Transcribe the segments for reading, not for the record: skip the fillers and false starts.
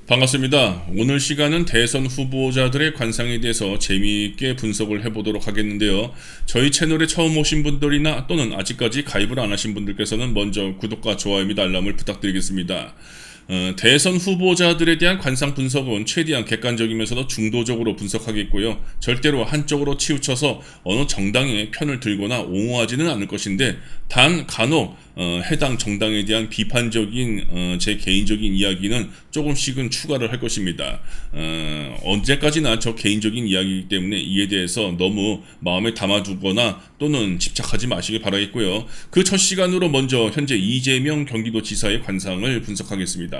반갑습니다. 오늘 시간은 대선 후보자들의 관상에 대해서 재미있게 분석을 해보도록 하겠는데요. 저희 채널에 처음 오신 분들이나 또는 아직까지 가입을 안 하신 분들께서는 먼저 구독과 좋아요 및 알람을 부탁드리겠습니다. 대선 후보자들에 대한 관상 분석은 최대한 객관적이면서도 중도적으로 분석하겠고요. 절대로 한쪽으로 치우쳐서 어느 정당의 편을 들거나 옹호하지는 않을 것인데, 단 간혹 해당 정당에 대한 비판적인 제 개인적인 이야기는 조금씩은 추가를 할 것입니다. 언제까지나 저 개인적인 이야기이기 때문에 이에 대해서 너무 마음에 담아두거나 또는 집착하지 마시길 바라겠고요. 그 첫 시간으로 먼저 현재 이재명 경기도지사의 관상을 분석하겠습니다.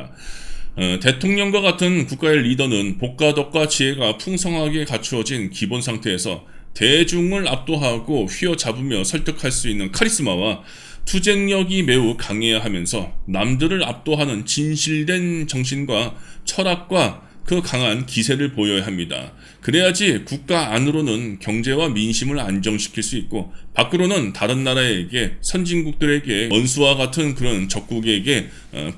대통령과 같은 국가의 리더는 복과 덕과 지혜가 풍성하게 갖추어진 기본 상태에서 대중을 압도하고 휘어잡으며 설득할 수 있는 카리스마와 투쟁력이 매우 강해야 하면서 남들을 압도하는 진실된 정신과 철학과 그 강한 기세를 보여야 합니다. 그래야지 국가 안으로는 경제와 민심을 안정시킬 수 있고, 밖으로는 다른 나라에게, 선진국들에게, 원수와 같은 그런 적국에게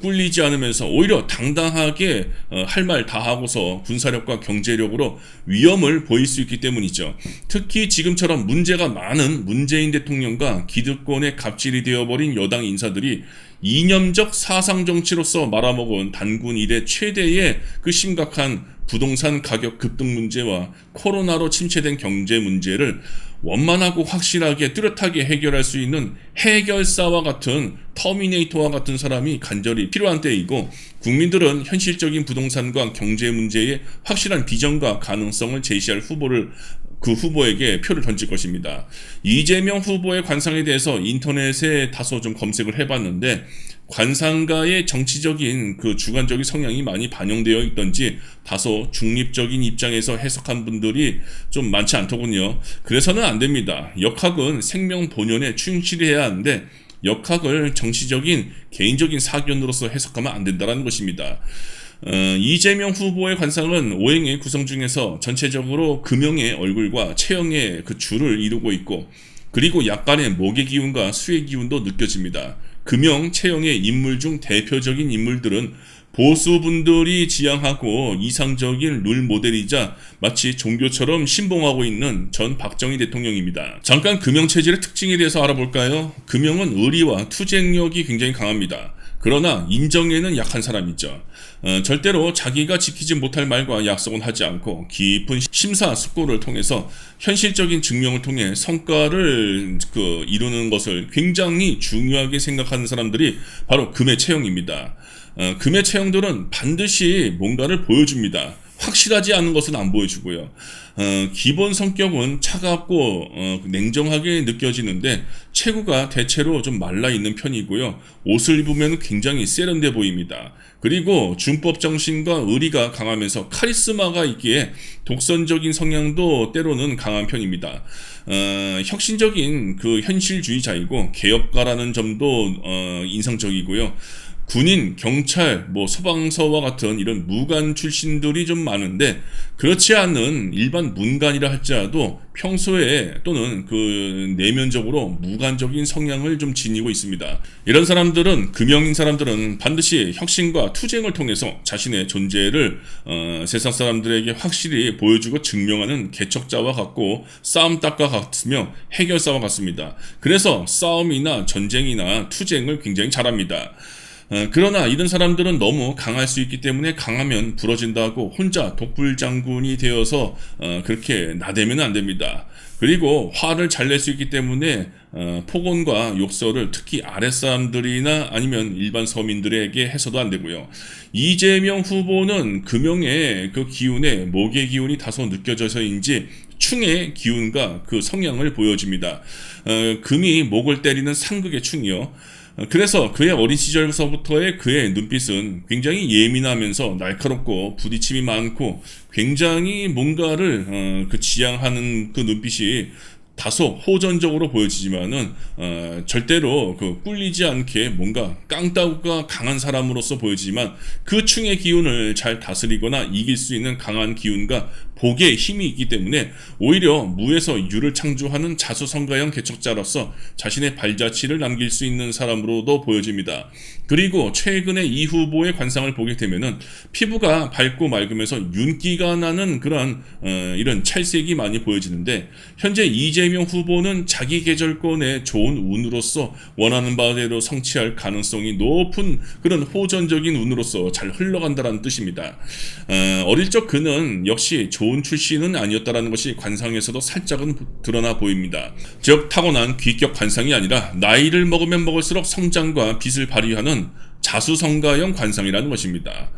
꿀리지 않으면서 오히려 당당하게 할 말 다 하고서 군사력과 경제력으로 위험을 보일 수 있기 때문이죠. 특히 지금처럼 문제가 많은 문재인 대통령과 기득권의 갑질이 되어버린 여당 인사들이 이념적 사상 정치로서 말아먹은 단군 이래 최대의 그 심각한 부동산 가격 급등 문제와 코로나로 침체된 경제 문제를 원만하고 확실하게 뚜렷하게 해결할 수 있는 해결사와 같은, 터미네이터와 같은 사람이 간절히 필요한 때이고, 국민들은 현실적인 부동산과 경제 문제에 확실한 비전과 가능성을 제시할 그 후보에게 표를 던질 것입니다. 이재명 후보의 관상에 대해서 인터넷에 다소 좀 검색을 해봤는데, 관상가의 정치적인 그 주관적인 성향이 많이 반영되어 있던지 다소 중립적인 입장에서 해석한 분들이 좀 많지 않더군요. 그래서는 안 됩니다. 역학은 생명 본연에 충실해야 하는데, 역학을 정치적인 개인적인 사견으로서 해석하면 안 된다는 것입니다. 이재명 후보의 관상은 오행의 구성 중에서 전체적으로 금형의 얼굴과 체형의 그 줄을 이루고 있고, 그리고 약간의 목의 기운과 수의 기운도 느껴집니다. 금형, 체형의 인물 중 대표적인 인물들은 보수분들이 지향하고 이상적인 룰 모델이자 마치 종교처럼 신봉하고 있는 전 박정희 대통령입니다. 잠깐 금형 체질의 특징에 대해서 알아볼까요? 금형은 의리와 투쟁력이 굉장히 강합니다. 그러나 인정에는 약한 사람이죠. 절대로 자기가 지키지 못할 말과 약속은 하지 않고 깊은 심사숙고를 통해서 현실적인 증명을 통해 성과를 이루는 것을 굉장히 중요하게 생각하는 사람들이 바로 금의 체형입니다. 금의 체형들은 반드시 뭔가를 보여줍니다. 확실하지 않은 것은 안 보여주고요. 기본 성격은 차갑고 냉정하게 느껴지는데, 체구가 대체로 좀 말라있는 편이고요. 옷을 입으면 굉장히 세련돼 보입니다. 그리고 준법 정신과 의리가 강하면서 카리스마가 있기에 독선적인 성향도 때로는 강한 편입니다. 혁신적인 그 현실주의자이고 개혁가라는 점도 인상적이고요. 군인, 경찰, 소방서와 같은 이런 무관 출신들이 좀 많은데, 그렇지 않은 일반 문관이라 할지라도 평소에 또는 그 내면적으로 무관적인 성향을 좀 지니고 있습니다. 이런 사람들은, 금형인 사람들은 반드시 혁신과 투쟁을 통해서 자신의 존재를 세상 사람들에게 확실히 보여주고 증명하는 개척자와 같고, 싸움닭과 같으며 해결사와 같습니다. 그래서 싸움이나 전쟁이나 투쟁을 굉장히 잘합니다. 그러나 이런 사람들은 너무 강할 수 있기 때문에 강하면 부러진다고 혼자 독불장군이 되어서 그렇게 나대면 안 됩니다. 그리고 화를 잘 낼 수 있기 때문에 폭언과 욕설을 특히 아랫사람들이나 아니면 일반 서민들에게 해서도 안 되고요. 이재명 후보는 금형의 그 기운에 목의 기운이 다소 느껴져서인지 충의 기운과 그 성향을 보여줍니다. 금이 목을 때리는 상극의 충이요. 그래서 그의 어린 시절서부터의 그의 눈빛은 굉장히 예민하면서 날카롭고 부딪힘이 많고, 굉장히 뭔가를 지향하는 그 눈빛이 다소 호전적으로 보여지지만은 절대로 그 꿀리지 않게 뭔가 깡따구가 강한 사람으로서 보여지지만 그 충의 기운을 잘 다스리거나 이길 수 있는 강한 기운과 복의 힘이 있기 때문에 오히려 무에서 유를 창조하는 자수성가형 개척자로서 자신의 발자취를 남길 수 있는 사람으로도 보여집니다. 그리고 최근에 이 후보의 관상을 보게 되면은 피부가 밝고 맑으면서 윤기가 나는 그런 이런 찰색이 많이 보여지는데, 현재 이재명 후보는 자기 계절권의 좋은 운으로서 원하는 바대로 성취할 가능성이 높은 그런 호전적인 운으로서 잘 흘러간다는 뜻입니다. 어릴 적 그는 역시 좋은 출신은 아니었다라는 것이 관상에서도 살짝은 드러나 보입니다. 즉 타고난 귀격 관상이 아니라 나이를 먹으면 먹을수록 성장과 빛을 발휘하는 자수성가형 관상이라는 것입니다.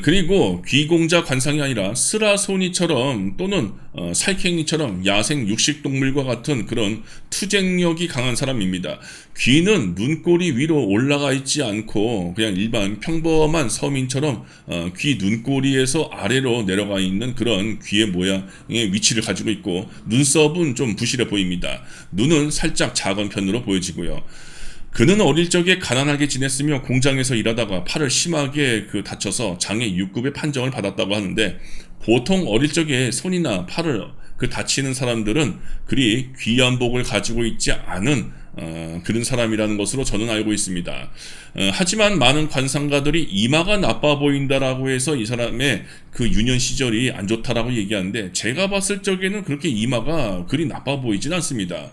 그리고 귀공자 관상이 아니라 스라소니처럼 또는 살쾡이처럼 야생 육식동물과 같은 그런 투쟁력이 강한 사람입니다. 귀는 눈꼬리 위로 올라가 있지 않고 그냥 일반 평범한 서민처럼 귀 눈꼬리에서 아래로 내려가 있는 그런 귀의 모양의 위치를 가지고 있고, 눈썹은 좀 부실해 보입니다. 눈은 살짝 작은 편으로 보여지고요. 그는 어릴 적에 가난하게 지냈으며 공장에서 일하다가 팔을 심하게 다쳐서 장애 6급의 판정을 받았다고 하는데, 보통 어릴 적에 손이나 팔을 다치는 사람들은 그리 귀한 복을 가지고 있지 않은 그런 사람이라는 것으로 저는 알고 있습니다. 하지만 많은 관상가들이 이마가 나빠 보인다라고 해서 이 사람의 그 유년 시절이 안 좋다라고 얘기하는데, 제가 봤을 적에는 그렇게 이마가 그리 나빠 보이진 않습니다.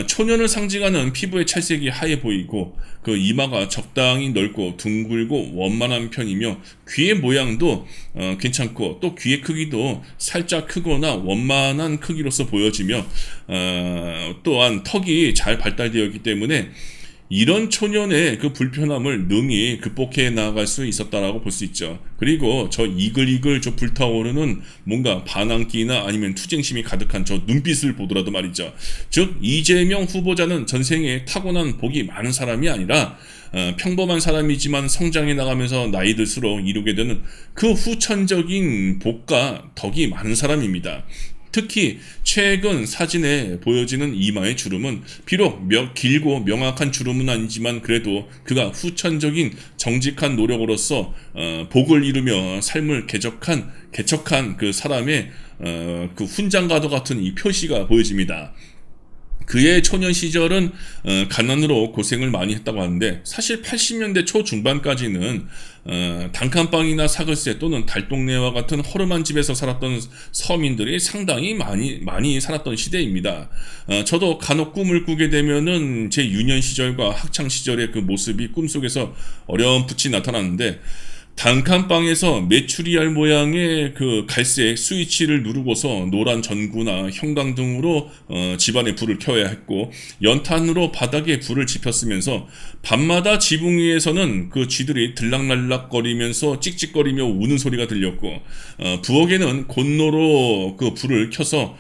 초년을 상징하는 피부의 찰색이 하얘 보이고 그 이마가 적당히 넓고 둥글고 원만한 편이며, 귀의 모양도 괜찮고 또 귀의 크기도 살짝 크거나 원만한 크기로서 보여지며, 또한 턱이 잘 발달되어 있기 때문에 이런 초년의 그 불편함을 능히 극복해 나갈 수 있었다라고 볼 수 있죠. 그리고 저 이글이글 저 불타오르는 뭔가 반항기나 아니면 투쟁심이 가득한 저 눈빛을 보더라도 말이죠. 즉 이재명 후보자는 전생에 타고난 복이 많은 사람이 아니라 평범한 사람이지만 성장해 나가면서 나이 들수록 이루게 되는 그 후천적인 복과 덕이 많은 사람입니다. 특히 최근 사진에 보여지는 이마의 주름은 비록 길고 명확한 주름은 아니지만 그래도 그가 후천적인 정직한 노력으로서 복을 이루며 삶을 개척한 그 사람의 그 훈장과도 같은 이 표시가 보여집니다. 그의 초년 시절은 가난으로 고생을 많이 했다고 하는데, 사실 80년대 초중반까지는 단칸방이나 사글세 또는 달동네와 같은 허름한 집에서 살았던 서민들이 상당히 많이 살았던 시대입니다. 저도 간혹 꿈을 꾸게 되면은 제 유년 시절과 학창 시절의 그 모습이 꿈속에서 어렴풋이 나타나는데, 단칸방에서 메추리알 모양의 그 갈색 스위치를 누르고서 노란 전구나 형광등으로 집안에 불을 켜야 했고, 연탄으로 바닥에 불을 지폈으면서 밤마다 지붕 위에서는 그 쥐들이 들락날락거리면서 찍찍거리며 우는 소리가 들렸고, 부엌에는 곤로로 그 불을 켜서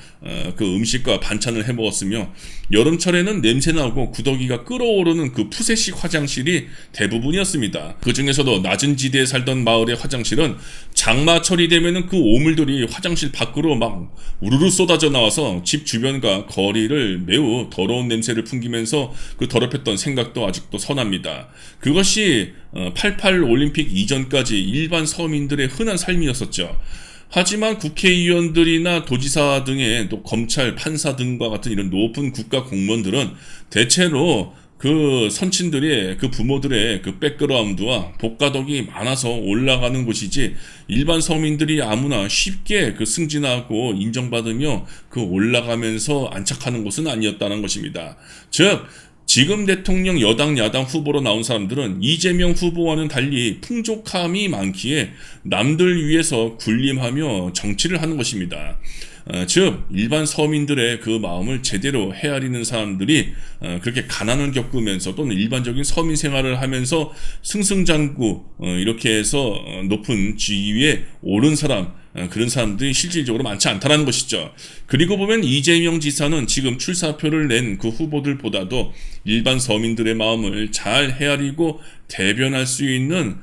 그 음식과 반찬을 해 먹었으며, 여름철에는 냄새나고 구더기가 끓어오르는 그 푸세식 화장실이 대부분이었습니다. 그 중에서도 낮은 지대에 살던 마을의 화장실은 장마철이 되면은 그 오물들이 화장실 밖으로 막 우르르 쏟아져 나와서 집 주변과 거리를 매우 더러운 냄새를 풍기면서 그 더럽혔던 생각도 아직도 선합니다. 그것이 88 올림픽 이전까지 일반 서민들의 흔한 삶이었었죠. 하지만 국회의원들이나 도지사 등의 또 검찰, 판사 등과 같은 이런 높은 국가 공무원들은 대체로 그 선친들의 그 부모들의 그 백그라운드와 복가덕이 많아서 올라가는 곳이지, 일반 서민들이 아무나 쉽게 그 승진하고 인정받으며 그 올라가면서 안착하는 곳은 아니었다는 것입니다. 즉 지금 대통령 여당 야당 후보로 나온 사람들은 이재명 후보와는 달리 풍족함이 많기에 남들 위해서 군림하며 정치를 하는 것입니다. 즉 일반 서민들의 그 마음을 제대로 헤아리는 사람들이 그렇게 가난을 겪으면서 또는 일반적인 서민 생활을 하면서 승승장구 이렇게 해서 높은 지위에 오른 사람, 그런 사람들이 실질적으로 많지 않다는 것이죠. 그리고 보면 이재명 지사는 지금 출사표를 낸 그 후보들보다도 일반 서민들의 마음을 잘 헤아리고 대변할 수 있는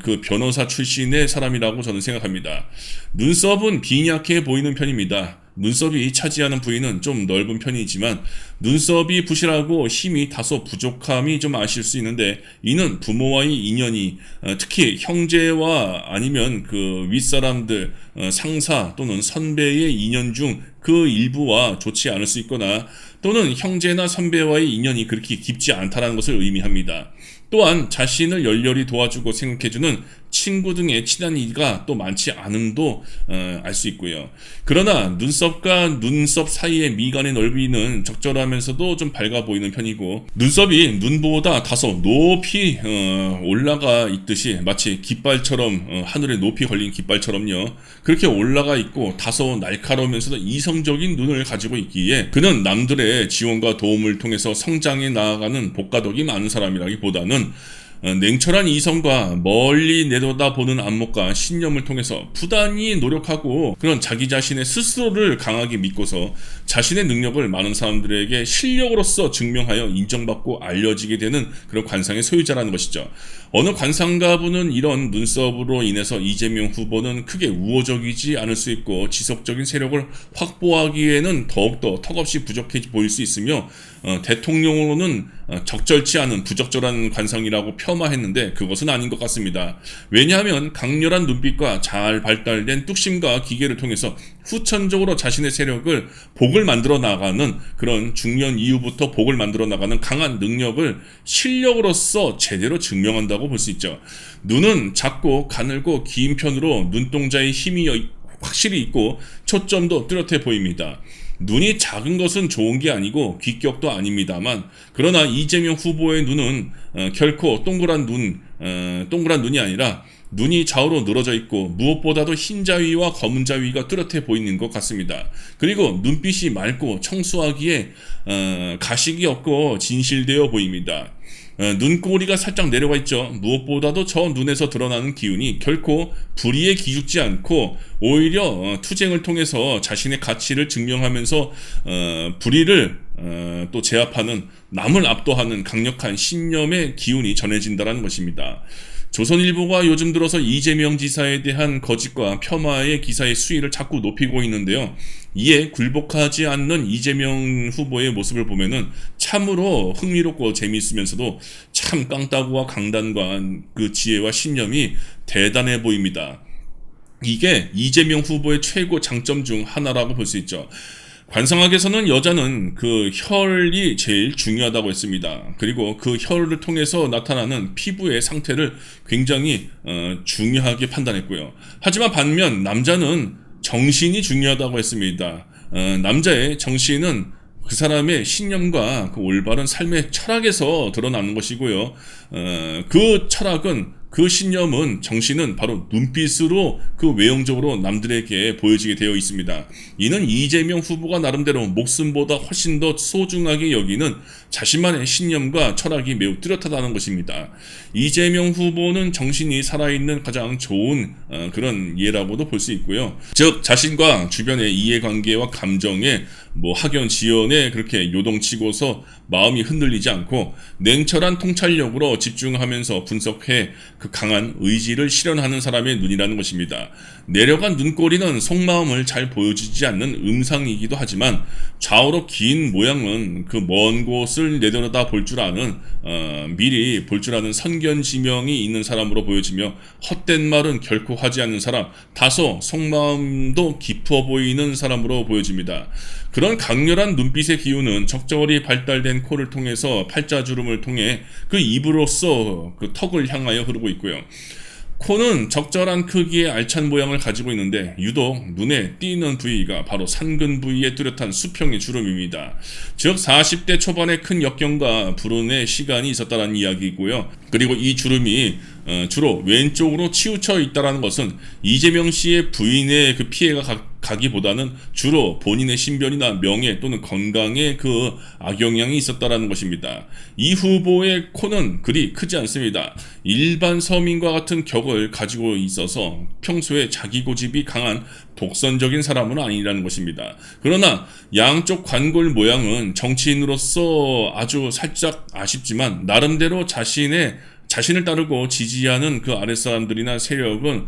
그 변호사 출신의 사람이라고 저는 생각합니다. 눈썹은 빈약해 보이는 편입니다. 눈썹이 차지하는 부위는 좀 넓은 편이지만 눈썹이 부실하고 힘이 다소 부족함이 좀 아실 수 있는데, 이는 부모와의 인연이 특히 형제와 아니면 그 윗사람들, 상사 또는 선배의 인연 중 그 일부와 좋지 않을 수 있거나, 또는 형제나 선배와의 인연이 그렇게 깊지 않다는 것을 의미합니다. 또한 자신을 열렬히 도와주고 생각해주는 친구 등의 친한 이가 또 많지 않음도 알 수 있고요. 그러나 눈썹과 눈썹 사이의 미간의 넓이는 적절하면서도 좀 밝아 보이는 편이고, 눈썹이 눈보다 다소 높이 올라가 있듯이, 마치 깃발처럼 하늘에 높이 걸린 깃발처럼요, 그렇게 올라가 있고 다소 날카로우면서도 이성적인 눈을 가지고 있기에 그는 남들의 지원과 도움을 통해서 성장해 나아가는 복가덕이 많은 사람이라기보다는 냉철한 이성과 멀리 내려다보는 안목과 신념을 통해서 부단히 노력하고, 그런 자기 자신의 스스로를 강하게 믿고서 자신의 능력을 많은 사람들에게 실력으로서 증명하여 인정받고 알려지게 되는 그런 관상의 소유자라는 것이죠. 어느 관상가분은 이런 눈썹으로 인해서 이재명 후보는 크게 우호적이지 않을 수 있고 지속적인 세력을 확보하기에는 더욱더 턱없이 부족해 보일 수 있으며, 대통령으로는 적절치 않은 부적절한 관상이라고 폄하했는데 그것은 아닌 것 같습니다. 왜냐하면 강렬한 눈빛과 잘 발달된 뚝심과 기계를 통해서 후천적으로 자신의 세력을 복을 만들어 나가는, 그런 중년 이후부터 복을 만들어 나가는 강한 능력을 실력으로서 제대로 증명한다고 볼 수 있죠. 눈은 작고 가늘고 긴 편으로 눈동자의 힘이 확실히 있고 초점도 뚜렷해 보입니다. 눈이 작은 것은 좋은 게 아니고 귀격도 아닙니다만, 그러나 이재명 후보의 눈은 결코 동그란 눈이 아니라 눈이 좌우로 늘어져 있고 무엇보다도 흰 자위와 검은 자위가 뚜렷해 보이는 것 같습니다. 그리고 눈빛이 맑고 청수하기에 가식이 없고 진실되어 보입니다. 눈꼬리가 살짝 내려가 있죠. 무엇보다도 저 눈에서 드러나는 기운이 결코 불의에 기죽지 않고 오히려 투쟁을 통해서 자신의 가치를 증명하면서 불의를 또 제압하는, 남을 압도하는 강력한 신념의 기운이 전해진다는 것입니다. 조선일보가 요즘 들어서 이재명 지사에 대한 거짓과 폄하의 기사의 수위를 자꾸 높이고 있는데요. 이에 굴복하지 않는 이재명 후보의 모습을 보면은 참으로 흥미롭고 재미있으면서도 참 깡따구와 강단과 그 지혜와 신념이 대단해 보입니다. 이게 이재명 후보의 최고 장점 중 하나라고 볼 수 있죠. 관상학에서는 여자는 그 혈이 제일 중요하다고 했습니다. 그리고 그 혈을 통해서 나타나는 피부의 상태를 굉장히 중요하게 판단했고요. 하지만 반면 남자는 정신이 중요하다고 했습니다. 남자의 정신은 그 사람의 신념과 그 올바른 삶의 철학에서 드러나는 것이고요. 그 철학은, 그 신념은, 정신은 바로 눈빛으로 그 외형적으로 남들에게 보여지게 되어 있습니다. 이는 이재명 후보가 나름대로 목숨보다 훨씬 더 소중하게 여기는 자신만의 신념과 철학이 매우 뚜렷하다는 것입니다. 이재명 후보는 정신이 살아있는 가장 좋은 그런 예라고도 볼 수 있고요. 즉 자신과 주변의 이해관계와 감정에 학연 지연에 그렇게 요동치고서 마음이 흔들리지 않고 냉철한 통찰력으로 집중하면서 분석해 그 강한 의지를 실현하는 사람의 눈이라는 것입니다. 내려간 눈꼬리는 속마음을 잘 보여주지 않는 음상이기도 하지만 좌우로 긴 모양은 그 먼 곳을 내려다 볼 줄 아는, 미리 볼 줄 아는 선견지명이 있는 사람으로 보여지며, 헛된 말은 결코 하지 않는 사람, 다소 속마음도 깊어 보이는 사람으로 보여집니다. 그런 강렬한 눈빛의 기운은 적절히 발달된 코를 통해서 팔자주름을 통해 그 입으로써 그 턱을 향하여 흐르고 있고요. 코는 적절한 크기의 알찬 모양을 가지고 있는데 유독 눈에 띄는 부위가 바로 산근 부위의 뚜렷한 수평의 주름입니다. 즉 40대 초반의 큰 역경과 불운의 시간이 있었다는 이야기이고요. 그리고 이 주름이 주로 왼쪽으로 치우쳐 있다는 것은 이재명 씨의 부인의 그 피해가 가기보다는 주로 본인의 신변이나 명예 또는 건강에 그 악영향이 있었다는 것입니다. 이 후보의 코는 그리 크지 않습니다. 일반 서민과 같은 격을 가지고 있어서 평소에 자기 고집이 강한 독선적인 사람은 아니라는 것입니다. 그러나 양쪽 관골 모양은 정치인으로서 아주 살짝 아쉽지만 나름대로 자신을 따르고 지지하는 그 아랫사람들이나 세력은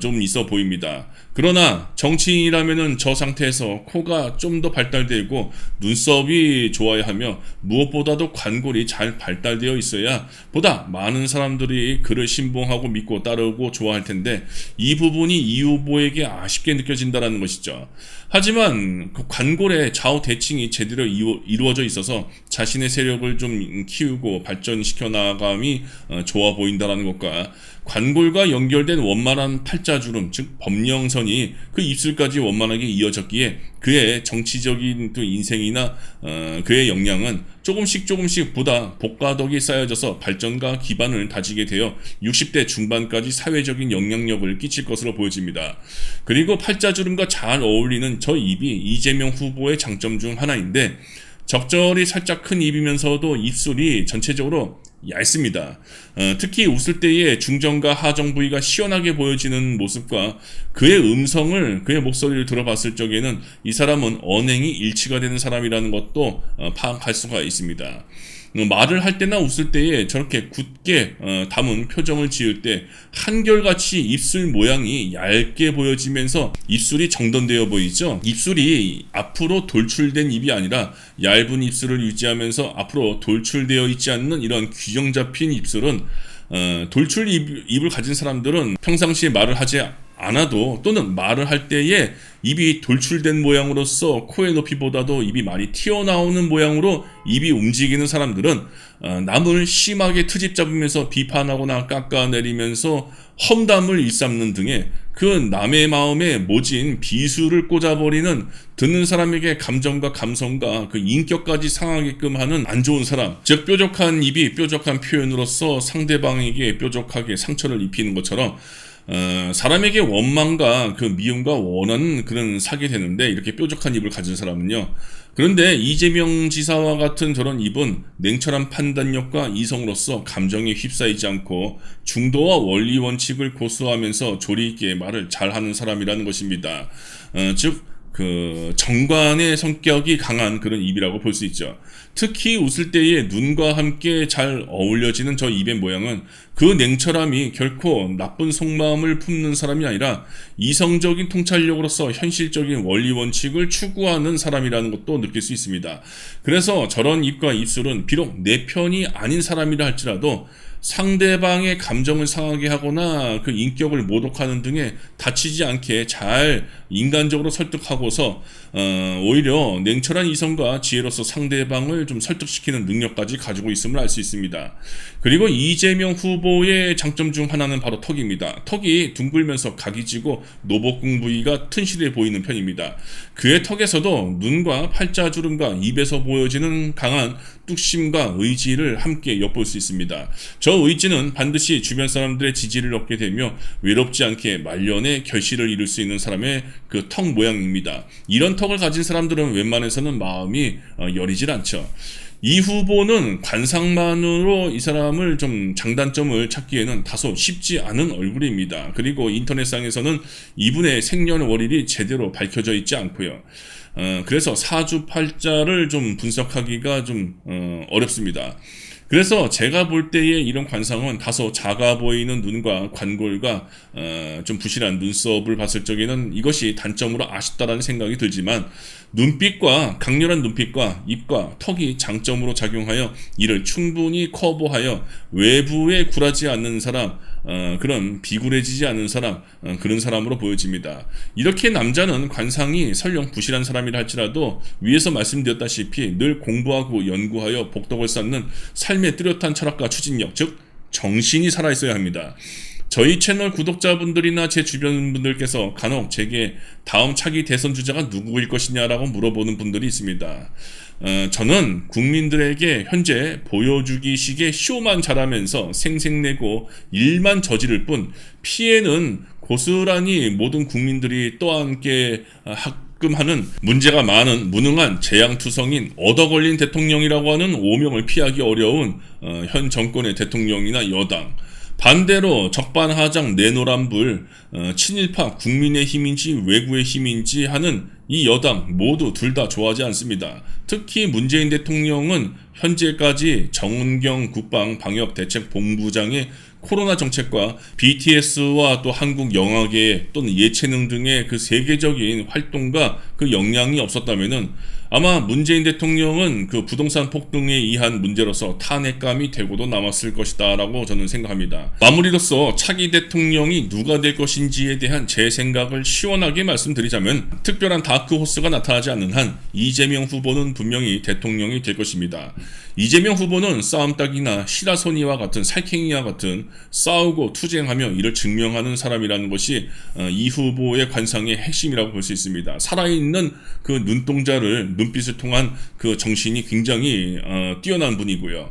좀 있어 보입니다. 그러나 정치인이라면은 저 상태에서 코가 좀 더 발달되고 눈썹이 좋아야 하며 무엇보다도 관골이 잘 발달되어 있어야 보다 많은 사람들이 그를 신봉하고 믿고 따르고 좋아할 텐데 이 부분이 이 후보에게 아쉽게 느껴진다는 것이죠. 하지만 그 관골의 좌우 대칭이 제대로 이루어져 있어서 자신의 세력을 좀 키우고 발전시켜 나감이 좋아 보인다는 것과 관골과 연결된 원만한 팔자주름, 즉 법령선이 그 입술까지 원만하게 이어졌기에 그의 정치적인 또 인생이나 그의 역량은 조금씩 보다 복가덕이 쌓여져서 발전과 기반을 다지게 되어 60대 중반까지 사회적인 영향력을 끼칠 것으로 보여집니다. 그리고 팔자주름과 잘 어울리는 저 입이 이재명 후보의 장점 중 하나인데 적절히 살짝 큰 입이면서도 입술이 전체적으로 얇습니다. 특히 웃을 때의 중정과 하정 부위가 시원하게 보여지는 모습과 그의 그의 목소리를 들어봤을 적에는 이 사람은 언행이 일치가 되는 사람이라는 것도 파악할 수가 있습니다. 말을 할 때나 웃을 때에 저렇게 굳게 담은 표정을 지을 때 한결같이 입술 모양이 얇게 보여지면서 입술이 정돈되어 보이죠. 입술이 앞으로 돌출된 입이 아니라 얇은 입술을 유지하면서 앞으로 돌출되어 있지 않는 이런 균형 잡힌 입술은 돌출 입을 가진 사람들은 평상시에 말을 하지 않아도 또는 말을 할 때에 입이 돌출된 모양으로서 코의 높이보다도 입이 많이 튀어나오는 모양으로 입이 움직이는 사람들은 남을 심하게 트집 잡으면서 비판하거나 깎아내리면서 험담을 일삼는 등의 그 남의 마음에 모진 비수를 꽂아버리는 듣는 사람에게 감정과 감성과 그 인격까지 상하게끔 하는 안 좋은 사람, 즉 뾰족한 입이 뾰족한 표현으로서 상대방에게 뾰족하게 상처를 입히는 것처럼 사람에게 원망과 그 미움과 원하는 그런 사게 되는데 이렇게 뾰족한 입을 가진 사람은요. 그런데 이재명 지사와 같은 저런 입은 냉철한 판단력과 이성으로서 감정에 휩싸이지 않고 중도와 원리 원칙을 고수하면서 조리 있게 말을 잘하는 사람이라는 것입니다. 즉 그 정관의 성격이 강한 그런 입이라고 볼 수 있죠. 특히 웃을 때에 눈과 함께 잘 어울려지는 저 입의 모양은 그 냉철함이 결코 나쁜 속마음을 품는 사람이 아니라 이성적인 통찰력으로서 현실적인 원리 원칙을 추구하는 사람이라는 것도 느낄 수 있습니다. 그래서 저런 입과 입술은 비록 내 편이 아닌 사람이라 할지라도 상대방의 감정을 상하게 하거나 그 인격을 모독하는 등에 다치지 않게 잘 인간적으로 설득하고서 오히려 냉철한 이성과 지혜로서 상대방을 좀 설득시키는 능력까지 가지고 있음을 알 수 있습니다. 그리고 이재명 후보의 장점 중 하나는 바로 턱입니다. 턱이 둥글면서 각이 지고 노복궁 부위가 튼실해 보이는 편입니다. 그의 턱에서도 눈과 팔자주름과 입에서 보여지는 강한 뚝심과 의지를 함께 엿볼 수 있습니다. 저 의지는 반드시 주변 사람들의 지지를 얻게 되며 외롭지 않게 말년에 결실을 이룰 수 있는 사람의 그 턱 모양입니다. 이런 턱을 가진 사람들은 웬만해서는 마음이 여리질 않죠. 이 후보는 관상만으로 이 사람을 좀 장단점을 찾기에는 다소 쉽지 않은 얼굴입니다. 그리고 인터넷상에서는 이분의 생년월일이 제대로 밝혀져 있지 않고요. 그래서 사주팔자를 좀 분석하기가 좀 어렵습니다. 그래서 제가 볼 때의 이런 관상은 다소 작아 보이는 눈과 관골과 좀 부실한 눈썹을 봤을 적에는 이것이 단점으로 아쉽다라는 생각이 들지만 강렬한 눈빛과 입과 턱이 장점으로 작용하여 이를 충분히 커버하여 외부에 굴하지 않는 사람, 그런 비굴해지지 않은 사람, 그런 사람으로 보여집니다. 이렇게 남자는 관상이 설령 부실한 사람이라 할지라도 위에서 말씀드렸다시피 늘 공부하고 연구하여 복덕을 쌓는 삶의 뚜렷한 철학과 추진력, 즉 정신이 살아있어야 합니다. 저희 채널 구독자분들이나 제 주변 분들께서 간혹 제게 다음 차기 대선 주자가 누구일 것이냐라고 물어보는 분들이 있습니다. 저는 국민들에게 현재 보여주기식의 쇼만 잘하면서 생색내고 일만 저지를 뿐 피해는 고스란히 모든 국민들이 떠안게 하는 문제가 많은 무능한 재앙투성인 얻어걸린 대통령이라고 하는 오명을 피하기 어려운 현 정권의 대통령이나 여당, 반대로 적반하장 내노란불 친일파 국민의 힘인지 외구의 힘인지 하는 이 여당 모두 둘 다 좋아하지 않습니다. 특히 문재인 대통령은 현재까지 정은경 국방방역대책본부장의 코로나 정책과 BTS와 또 한국 영화계 또는 예체능 등의 그 세계적인 활동과 그 역량이 없었다면은 아마 문재인 대통령은 그 부동산 폭등에 의한 문제로서 탄핵감이 되고도 남았을 것이다 라고 저는 생각합니다. 마무리로서 차기 대통령이 누가 될 것인지에 대한 제 생각을 시원하게 말씀드리자면 특별한 다크호스가 나타나지 않는 한 이재명 후보는 분명히 대통령이 될 것입니다. 이재명 후보는 싸움닭이나 시라소니와 같은 살쾡이와 같은 싸우고 투쟁하며 이를 증명하는 사람이라는 것이 이 후보의 관상의 핵심이라고 볼 수 있습니다. 살아있는 그 눈빛을 통한 그 정신이 굉장히 뛰어난 분이고요.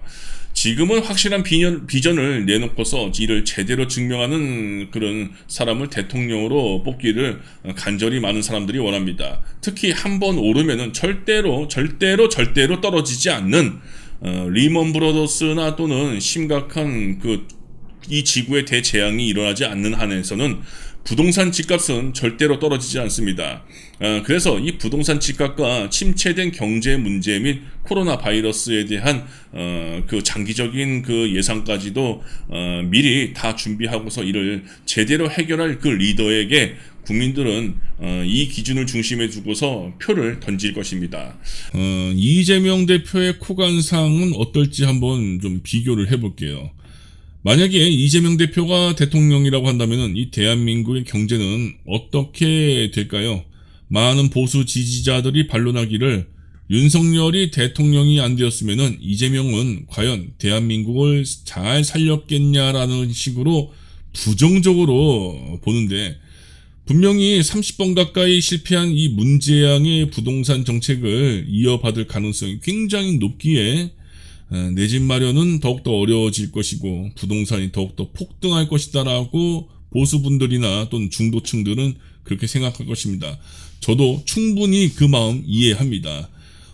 지금은 확실한 비전을 내놓고서 이를 제대로 증명하는 그런 사람을 대통령으로 뽑기를 간절히 많은 사람들이 원합니다. 특히 한번 오르면은 절대로 떨어지지 않는 리먼 브러더스나 또는 심각한 이 지구의 대재앙이 일어나지 않는 한에서는 부동산 집값은 절대로 떨어지지 않습니다. 그래서 이 부동산 집값과 침체된 경제 문제 및 코로나 바이러스에 대한 그 장기적인 그 예상까지도 미리 다 준비하고서 이를 제대로 해결할 그 리더에게 국민들은 이 기준을 중심에 두고서 표를 던질 것입니다. 이재명 대표의 코관상은 어떨지 한번 좀 비교를 해볼게요. 만약에 이재명 대표가 대통령이라고 한다면 이 대한민국의 경제는 어떻게 될까요? 많은 보수 지지자들이 반론하기를 윤석열이 대통령이 안 되었으면 이재명은 과연 대한민국을 잘 살렸겠냐라는 식으로 부정적으로 보는데, 분명히 30번 가까이 실패한 이 문재양의 부동산 정책을 이어받을 가능성이 굉장히 높기에 내 집 마련은 더욱더 어려워질 것이고 부동산이 더욱더 폭등할 것이다 라고 보수분들이나 또는 중도층들은 그렇게 생각할 것입니다. 저도 충분히 그 마음 이해합니다.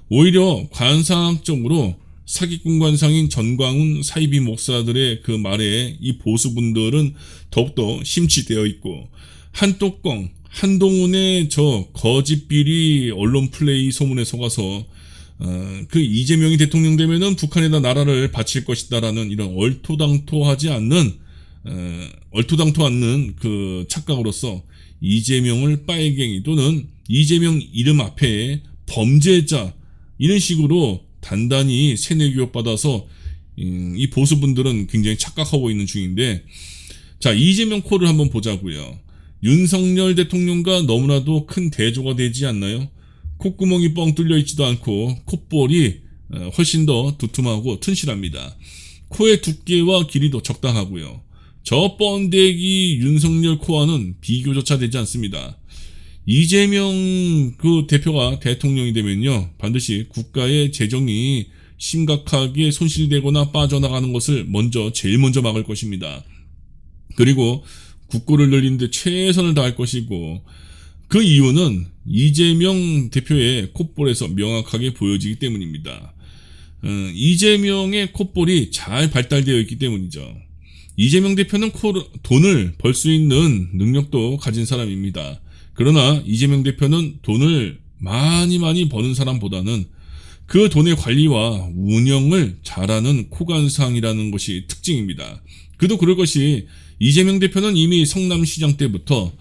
오히려 관상학적으로 사기꾼 관상인 전광훈 사이비 목사들의 그 말에 이 보수분들은 더욱더 심취되어 있고, 한뚜껑 한동훈의 저 거짓비리 언론 플레이 소문에 속아서 그 이재명이 대통령 되면은 북한에다 나라를 바칠 것이다라는 이런 얼토당토하지 않는 그 착각으로서 이재명을 빨갱이 또는 이재명 이름 앞에 범죄자 이런 식으로 단단히 세뇌교육 받아서 이 보수분들은 굉장히 착각하고 있는 중인데, 자, 이재명 코를 한번 보자고요. 윤석열 대통령과 너무나도 큰 대조가 되지 않나요? 콧구멍이 뻥 뚫려 있지도 않고 콧볼이 훨씬 더 두툼하고 튼실합니다. 코의 두께와 길이도 적당하고요. 저 번데기 윤석열 코와는 비교조차 되지 않습니다. 이재명 그 대표가 대통령이 되면요, 반드시 국가의 재정이 심각하게 손실되거나 빠져나가는 것을 제일 먼저 막을 것입니다. 그리고 국고를 늘리는데 최선을 다할 것이고, 그 이유는 이재명 대표의 콧볼에서 명확하게 보여지기 때문입니다. 이재명의 콧볼이 잘 발달되어 있기 때문이죠. 이재명 대표는 돈을 벌 수 있는 능력도 가진 사람입니다. 그러나 이재명 대표는 돈을 많이 버는 사람보다는 그 돈의 관리와 운영을 잘하는 코관상이라는 것이 특징입니다. 그도 그럴 것이, 이재명 대표는 이미 성남시장 때부터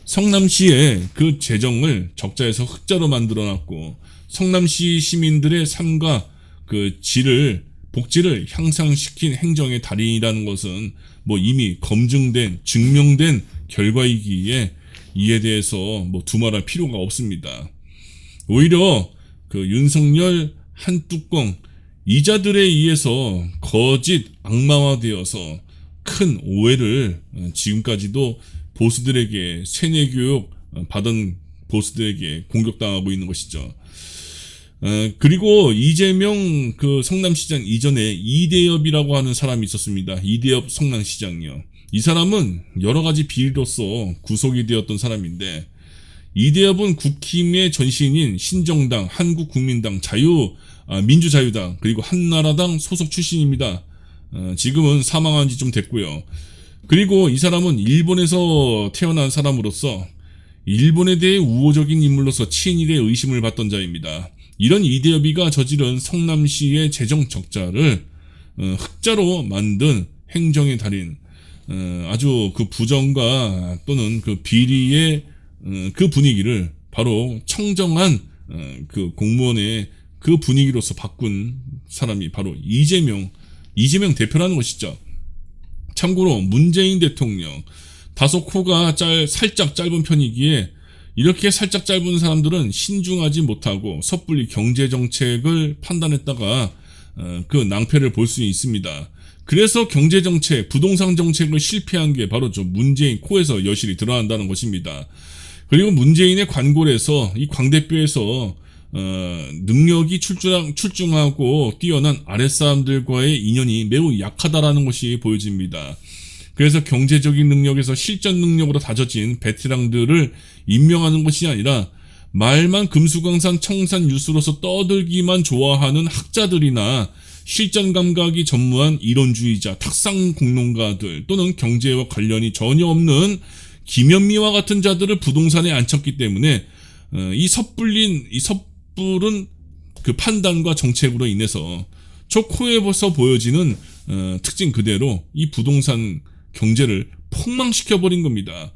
성남시의 그 재정을 적자에서 흑자로 만들어놨고, 성남시 시민들의 삶과 그 복지를 향상시킨 행정의 달인이라는 것은 이미 검증된, 증명된 결과이기에 이에 대해서 두말할 필요가 없습니다. 오히려 그 윤석열 한뚜껑 이자들에 의해서 거짓 악마화되어서 큰 오해를 지금까지도 보수들에게 세뇌교육 받은 보수들에게 공격당하고 있는 것이죠. 그리고 이재명 그 성남시장 이전에 이대엽이라고 하는 사람이 있었습니다. 이대엽 성남시장이요. 이 사람은 여러 가지 비리로서 구속이 되었던 사람인데, 이대엽은 국힘의 전신인 신정당, 한국국민당, 민주자유당, 그리고 한나라당 소속 출신입니다. 지금은 사망한 지 좀 됐고요. 그리고 이 사람은 일본에서 태어난 사람으로서 일본에 대해 우호적인 인물로서 친일의 의심을 받던 자입니다. 이런 이대엽이가 저지른 성남시의 재정 적자를 흑자로 만든 행정의 달인, 아주 그 부정과 또는 그 비리의 그 분위기를 바로 청정한 그 공무원의 그 분위기로서 바꾼 사람이 바로 이재명 대표라는 것이죠. 참고로 문재인 대통령 다소 코가 살짝 짧은 편이기에 이렇게 살짝 짧은 사람들은 신중하지 못하고 섣불리 경제정책을 판단했다가 그 낭패를 볼 수 있습니다. 그래서 경제정책, 부동산 정책을 실패한 게 바로 저 문재인 코에서 여실히 드러난다는 것입니다. 그리고 문재인의 관골에서 이 광대뼈에서 능력이 출중하고 뛰어난 아랫사람들과의 인연이 매우 약하다라는 것이 보여집니다. 그래서 경제적인 능력에서 실전 능력으로 다져진 베테랑들을 임명하는 것이 아니라 말만 금수강산 청산 유수로서 떠들기만 좋아하는 학자들이나 실전 감각이 전무한 이론주의자, 탁상 공론가들 또는 경제와 관련이 전혀 없는 김현미와 같은 자들을 부동산에 앉혔기 때문에 이 섣부른 그 판단과 정책으로 인해서 저 코에서 보여지는 특징 그대로 이 부동산 경제를 폭망시켜버린 겁니다.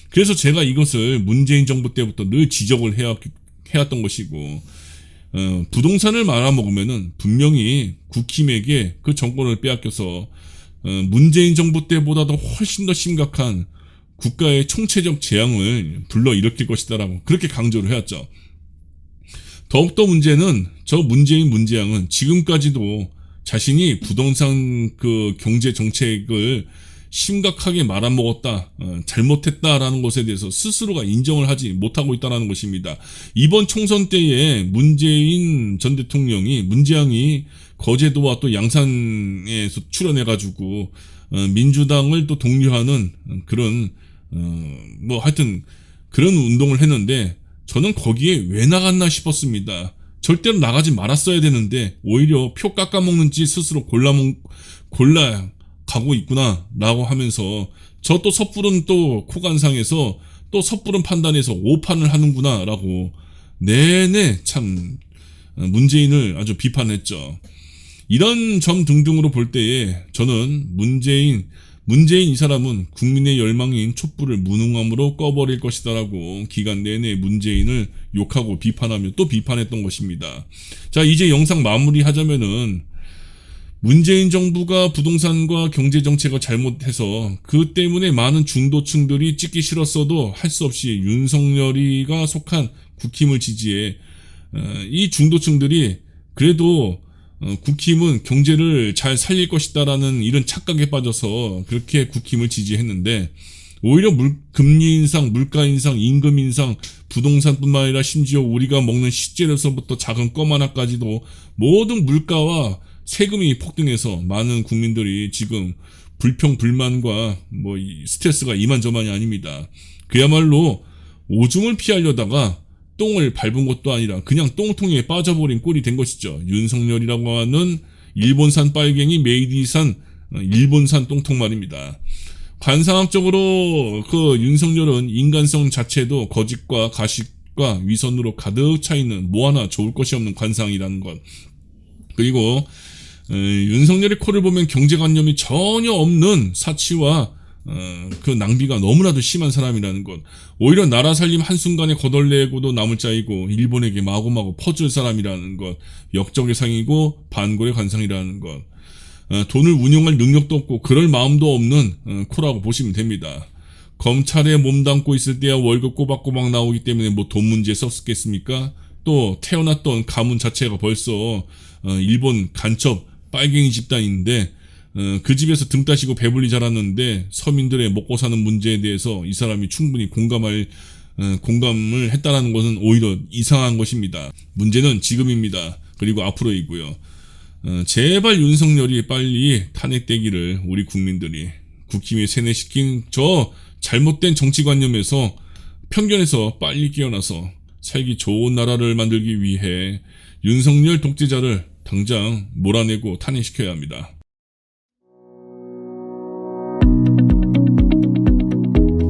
그래서 제가 이것을 문재인 정부 때부터 늘 지적을 해왔던 것이고, 부동산을 말아먹으면은 분명히 국힘에게 그 정권을 빼앗겨서 문재인 정부 때보다도 훨씬 더 심각한 국가의 총체적 재앙을 불러일으킬 것이다라고 그렇게 강조를 해왔죠. 더욱더 문제는 저 문재양은 지금까지도 자신이 부동산 그 경제 정책을 심각하게 말아먹었다, 잘못했다라는 것에 대해서 스스로가 인정을 하지 못하고 있다는 것입니다. 이번 총선 때에 문재인 전 대통령이, 문재양이 거제도와 또 양산에서 출연해가지고 민주당을 또 독려하는 그런 하여튼 그런 운동을 했는데 저는 거기에 왜 나갔나 싶었습니다. 절대로 나가지 말았어야 되는데 오히려 표 깎아먹는 짓 스스로 골라 가고 있구나 라고 하면서 저 또 섣부른 또 코간상에서 또 섣부른 판단에서 오판을 하는구나 라고 내내 참 문재인을 아주 비판했죠. 이런 점 등등으로 볼 때에 저는 문재인 이 사람은 국민의 열망인 촛불을 무능함으로 꺼버릴 것이다라고 기간 내내 문재인을 욕하고 비판하며 또 비판했던 것입니다. 자, 이제 영상 마무리하자면은 문재인 정부가 부동산과 경제 정책을 잘못해서 그 때문에 많은 중도층들이 찍기 싫었어도 할 수 없이 윤석열이가 속한 국힘을 지지해 이 중도층들이 그래도 국힘은 경제를 잘 살릴 것이다라는 이런 착각에 빠져서 그렇게 국힘을 지지했는데 오히려 금리 인상, 물가 인상, 임금 인상, 부동산뿐만 아니라 심지어 우리가 먹는 식재료서부터 작은 껌 하나까지도 모든 물가와 세금이 폭등해서 많은 국민들이 지금 불평불만과 스트레스가 이만저만이 아닙니다. 그야말로 오줌을 피하려다가 똥을 밟은 것도 아니라 그냥 똥통에 빠져버린 꼴이 된 것이죠. 윤석열이라고 하는 일본산 빨갱이 메이디산 일본산 똥통 말입니다. 관상학적으로 그 윤석열은 인간성 자체도 거짓과 가식과 위선으로 가득 차 있는 뭐 하나 좋을 것이 없는 관상이라는 것. 그리고 윤석열의 코를 보면 경제관념이 전혀 없는 사치와 그 낭비가 너무나도 심한 사람이라는 것. 오히려 나라 살림 한순간에 거덜내고도 남을 자이고 일본에게 마구마구 퍼줄 사람이라는 것. 역적의 상이고 반골의 관상이라는 것. 돈을 운용할 능력도 없고 그럴 마음도 없는 코라고 보시면 됩니다. 검찰에 몸담고 있을 때야 월급 꼬박꼬박 나오기 때문에 돈 문제 썼겠습니까? 또 태어났던 가문 자체가 벌써 일본 간첩 빨갱이 집단인데 그 집에서 등 따시고 배불리 자랐는데 서민들의 먹고 사는 문제에 대해서 이 사람이 충분히 공감을 했다라는 것은 오히려 이상한 것입니다. 문제는 지금입니다. 그리고 앞으로이고요. 제발 윤석열이 빨리 탄핵되기를 우리 국민들이 국힘에 세뇌시킨 저 잘못된 정치관념에서 편견에서 빨리 깨어나서 살기 좋은 나라를 만들기 위해 윤석열 독재자를 당장 몰아내고 탄핵시켜야 합니다.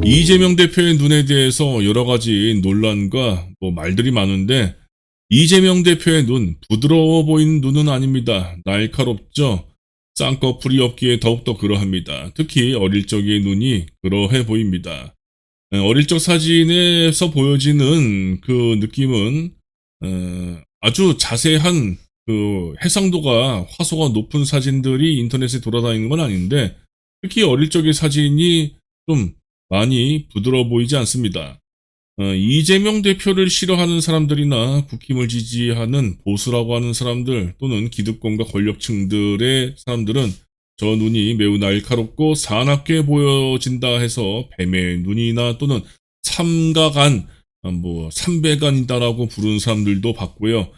이재명 대표의 눈에 대해서 여러 가지 논란과 말들이 많은데, 이재명 대표의 눈, 부드러워 보이는 눈은 아닙니다. 날카롭죠? 쌍꺼풀이 없기에 더욱더 그러합니다. 특히 어릴 적의 눈이 그러해 보입니다. 어릴 적 사진에서 보여지는 그 느낌은 아주 자세한 그 해상도가 화소가 높은 사진들이 인터넷에 돌아다니는 건 아닌데, 특히 어릴 적의 사진이 좀 많이 부드러워 보이지 않습니다. 이재명 대표를 싫어하는 사람들이나 국힘을 지지하는 보수라고 하는 사람들 또는 기득권과 권력층들의 사람들은 저 눈이 매우 날카롭고 사납게 보여진다 해서 뱀의 눈이나 또는 삼가간, 삼배간이다라고 부르는 사람들도 봤고요.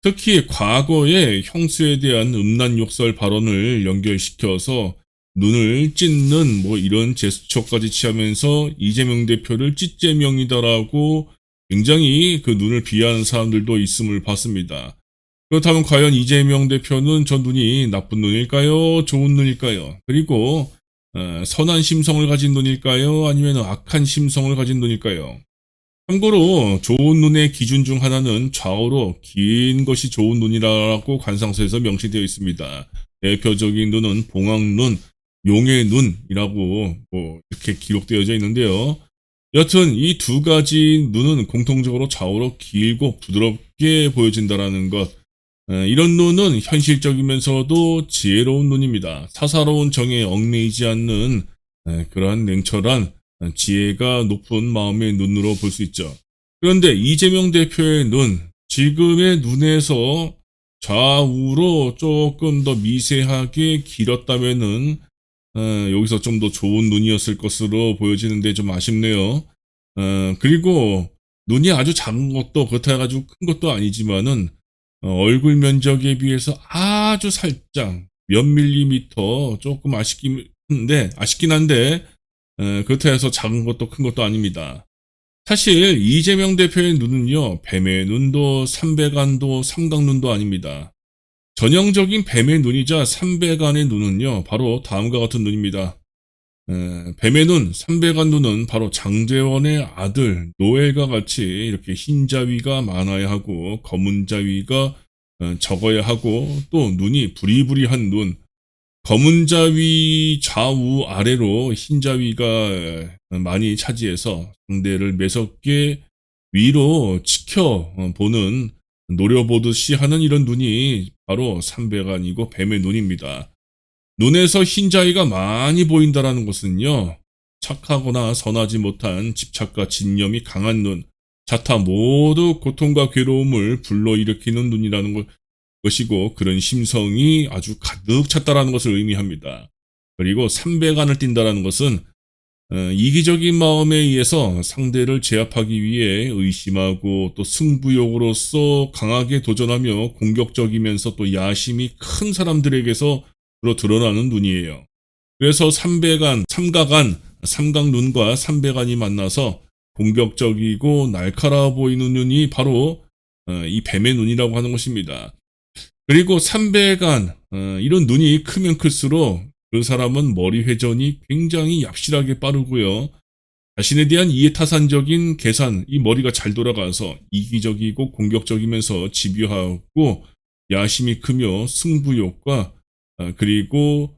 특히 과거에 형수에 대한 음란 욕설 발언을 연결시켜서 눈을 찢는 이런 제스처까지 취하면서 이재명 대표를 찢재명이다라고 굉장히 그 눈을 비하하는 사람들도 있음을 봤습니다. 그렇다면 과연 이재명 대표는 저 눈이 나쁜 눈일까요? 좋은 눈일까요? 그리고 선한 심성을 가진 눈일까요? 아니면 악한 심성을 가진 눈일까요? 참고로 좋은 눈의 기준 중 하나는 좌우로 긴 것이 좋은 눈이라고 관상서에서 명시되어 있습니다. 대표적인 눈은 봉황눈, 용의 눈이라고 이렇게 기록되어져 있는데요. 여튼 이 두 가지 눈은 공통적으로 좌우로 길고 부드럽게 보여진다는 것. 이런 눈은 현실적이면서도 지혜로운 눈입니다. 사사로운 정에 얽매이지 않는 그러한 냉철한 지혜가 높은 마음의 눈으로 볼 수 있죠. 그런데 이재명 대표의 눈, 지금의 눈에서 좌우로 조금 더 미세하게 길었다면은 여기서 좀 더 좋은 눈이었을 것으로 보여지는데 좀 아쉽네요. 그리고 눈이 아주 작은 것도 그렇다 해가지고 큰 것도 아니지만은 얼굴 면적에 비해서 아주 살짝 몇 밀리미터 조금 아쉽긴 한데 그렇다 해서 작은 것도 큰 것도 아닙니다. 사실 이재명 대표의 눈은요, 뱀의 눈도 삼배간도 삼각눈도 아닙니다. 전형적인 뱀의 눈이자 삼배간의 눈은요, 바로 다음과 같은 눈입니다. 뱀의 눈, 삼배간 눈은 바로 장제원의 아들 노엘과 같이 이렇게 흰 자위가 많아야 하고 검은 자위가 적어야 하고, 또 눈이 부리부리한 눈, 검은 자위 좌우 아래로 흰 자위가 많이 차지해서 상대를 매섭게 위로 지켜보는, 노려보듯이 하는 이런 눈이 바로 삼배간이고 뱀의 눈입니다. 눈에서 흰 자위가 많이 보인다는 것은요, 착하거나 선하지 못한 집착과 진념이 강한 눈, 자타 모두 고통과 괴로움을 불러일으키는 눈이라는 것이고, 그런 심성이 아주 가득 찼다라는 것을 의미합니다. 그리고 삼배간을 띈다는 것은 이기적인 마음에 의해서 상대를 제압하기 위해 의심하고 또 승부욕으로서 강하게 도전하며 공격적이면서 또 야심이 큰 사람들에게서 드러나는 눈이에요. 그래서 삼배간, 삼가간, 삼각눈과 삼배간이 만나서 공격적이고 날카로워 보이는 눈이 바로 이 뱀의 눈이라고 하는 것입니다. 그리고 삼배간, 이런 눈이 크면 클수록 그 사람은 머리 회전이 굉장히 얍실하게 빠르고요. 자신에 대한 이해타산적인 계산, 이 머리가 잘 돌아가서 이기적이고 공격적이면서 집요하고 야심이 크며 승부욕과 그리고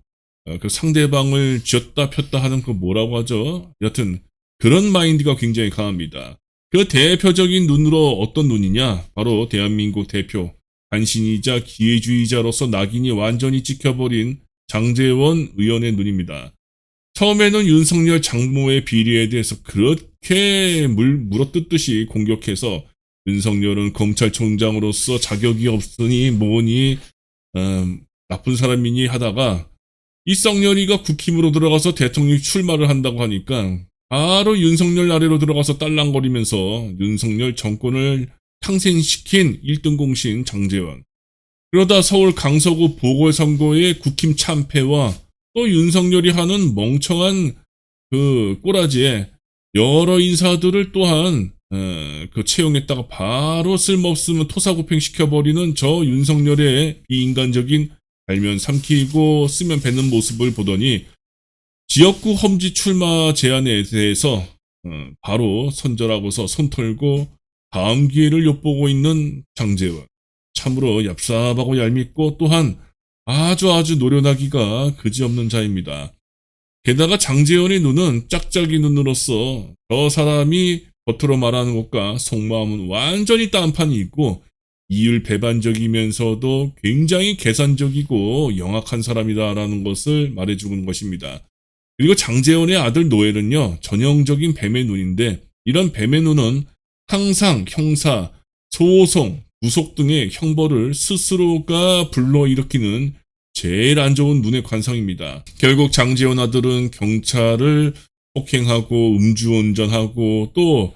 그 상대방을 쥐었다 폈다 하는 그 뭐라고 하죠? 여튼 그런 마인드가 굉장히 강합니다. 그 대표적인 눈으로 어떤 눈이냐? 바로 대한민국 대표, 간신이자 기회주의자로서 낙인이 완전히 찍혀버린 장제원 의원의 눈입니다. 처음에는 윤석열 장모의 비리에 대해서 그렇게 물어뜯듯이 공격해서 윤석열은 검찰총장으로서 자격이 없으니 뭐니 나쁜 사람이니 하다가 이 썩년이가 국힘으로 들어가서 대통령 출마를 한다고 하니까 바로 윤석열 아래로 들어가서 딸랑거리면서 윤석열 정권을 탕생시킨 1등 공신 장제원. 그러다 서울 강서구 보궐선거의 국힘 참패와 또 윤석열이 하는 멍청한 그 꼬라지에 여러 인사들을 또한 그 채용했다가 바로 쓸모없으면 토사구팽 시켜버리는 저 윤석열의 비인간적인 알면 삼키고 쓰면 뱉는 모습을 보더니 지역구 험지 출마 제안에 대해서 바로 선절하고서 손 털고 다음 기회를 엿보고 있는 장제원. 참으로 얍삽하고 얄밉고 또한 아주 노련하기가 그지없는 자입니다. 게다가 장제원의 눈은 짝짝이 눈으로서 저 사람이 겉으로 말하는 것과 속마음은 완전히 딴판이 있고 이율배반적이면서도 굉장히 계산적이고 영악한 사람이다라는 것을 말해주는 것입니다. 그리고 장제원의 아들 노엘은요, 전형적인 뱀의 눈인데 이런 뱀의 눈은 항상 형사, 소송, 구속 등의 형벌을 스스로가 불러일으키는 제일 안 좋은 눈의 관상입니다. 결국 장제원 아들은 경찰을 폭행하고 음주운전하고 또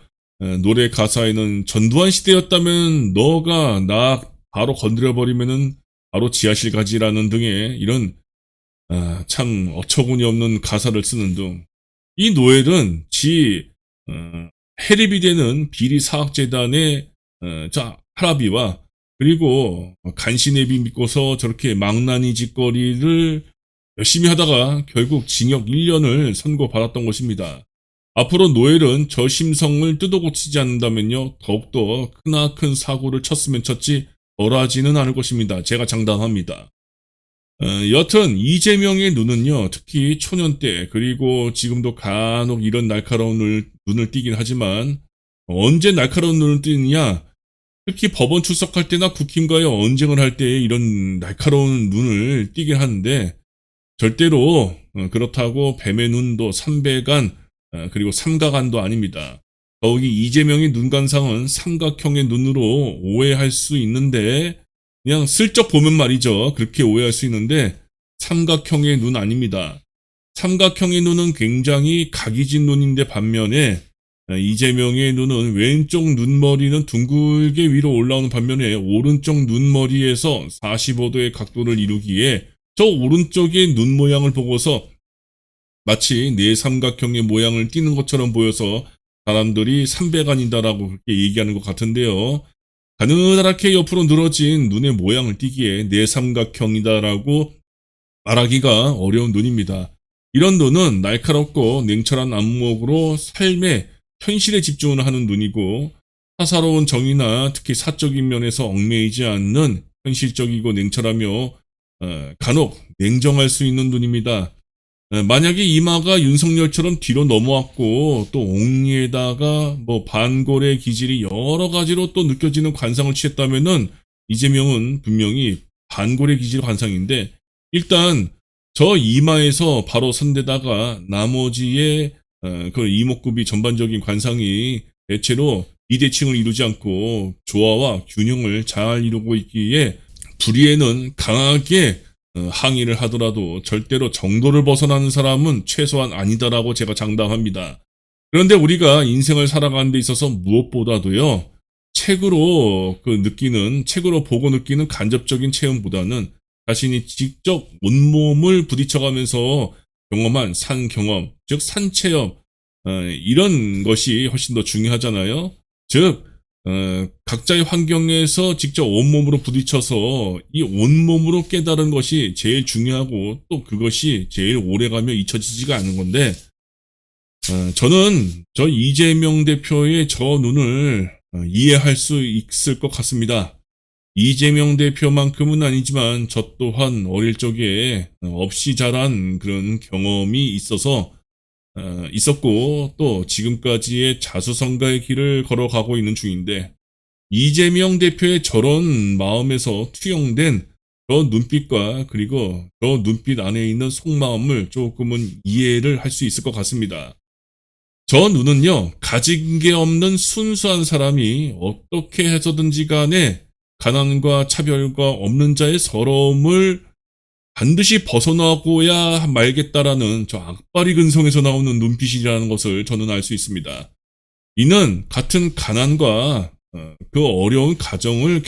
노래 가사에는 전두환 시대였다면 너가 나 바로 건드려버리면은 바로 지하실 가지라는 등의 이런 참 어처구니 없는 가사를 쓰는 등 이 노엘은 해립이 되는 비리 사학재단의 할아비와 그리고 간신애비 믿고서 저렇게 망나니 짓거리를 열심히 하다가 결국 징역 1년을 선고받았던 것입니다. 앞으로 노엘은 저 심성을 뜯어고치지 않는다면요 더욱더 크나큰 사고를 쳤으면 쳤지 덜하지는 않을 것입니다. 제가 장담합니다. 여튼 이재명의 눈은요 특히 초년 때 그리고 지금도 간혹 이런 날카로운 눈을 띄긴 하지만 언제 날카로운 눈을 띄느냐, 특히 법원 출석할 때나 국힘과의 언쟁을 할 때 이런 날카로운 눈을 띄게 하는데 절대로 그렇다고 뱀의 눈도 삼배간 그리고 삼각안도 아닙니다. 더욱이 이재명의 눈관상은 삼각형의 눈으로 오해할 수 있는데 그냥 슬쩍 보면 말이죠. 그렇게 오해할 수 있는데 삼각형의 눈 아닙니다. 삼각형의 눈은 굉장히 각이진 눈인데 반면에 이재명의 눈은 왼쪽 눈머리는 둥글게 위로 올라오는 반면에 오른쪽 눈머리에서 45도의 각도를 이루기에 저 오른쪽의 눈 모양을 보고서 마치 내 삼각형의 모양을 띠는 것처럼 보여서 사람들이 삼백안이다라고 그렇게 얘기하는 것 같은데요. 가느다랗게 옆으로 늘어진 눈의 모양을 띠기에 내 삼각형이다라고 말하기가 어려운 눈입니다. 이런 눈은 날카롭고 냉철한 안목으로 삶의 현실에 집중을 하는 눈이고 사사로운 정의나 특히 사적인 면에서 얽매이지 않는 현실적이고 냉철하며 간혹 냉정할 수 있는 눈입니다. 만약에 이마가 윤석열처럼 뒤로 넘어왔고 또 옥리에다가 뭐 반골의 기질이 여러 가지로 또 느껴지는 관상을 취했다면은 이재명은 분명히 반골의 기질 관상인데 일단 저 이마에서 바로 선대다가 나머지의 그 이목구비 전반적인 관상이 대체로 비대칭을 이루지 않고 조화와 균형을 잘 이루고 있기에 불의에는 강하게 항의를 하더라도 절대로 정도를 벗어나는 사람은 최소한 아니다라고 제가 장담합니다. 그런데 우리가 인생을 살아가는 데 있어서 무엇보다도요, 책으로 보고 느끼는 간접적인 체험보다는 자신이 직접 온몸을 부딪혀가면서 경험한 산 경험, 즉 산체험, 이런 것이 훨씬 더 중요하잖아요. 즉 각자의 환경에서 직접 온몸으로 부딪혀서 이 온몸으로 깨달은 것이 제일 중요하고 또 그것이 제일 오래가며 잊혀지지가 않은 건데 저는 저 이재명 대표의 저 눈을 이해할 수 있을 것 같습니다. 이재명 대표만큼은 아니지만 저 또한 어릴 적에 없이 자란 그런 경험이 있었고 또 지금까지의 자수성가의 길을 걸어가고 있는 중인데 이재명 대표의 저런 마음에서 투영된 저 눈빛과 그리고 저 눈빛 안에 있는 속마음을 조금은 이해를 할 수 있을 것 같습니다. 저 눈은요, 가진 게 없는 순수한 사람이 어떻게 해서든지 간에 가난과 차별과 없는 자의 서러움을 반드시 벗어나고야 말겠다라는 저 악바리 근성에서 나오는 눈빛이라는 것을 저는 알 수 있습니다. 이는 같은 가난과 그 어려운 환경을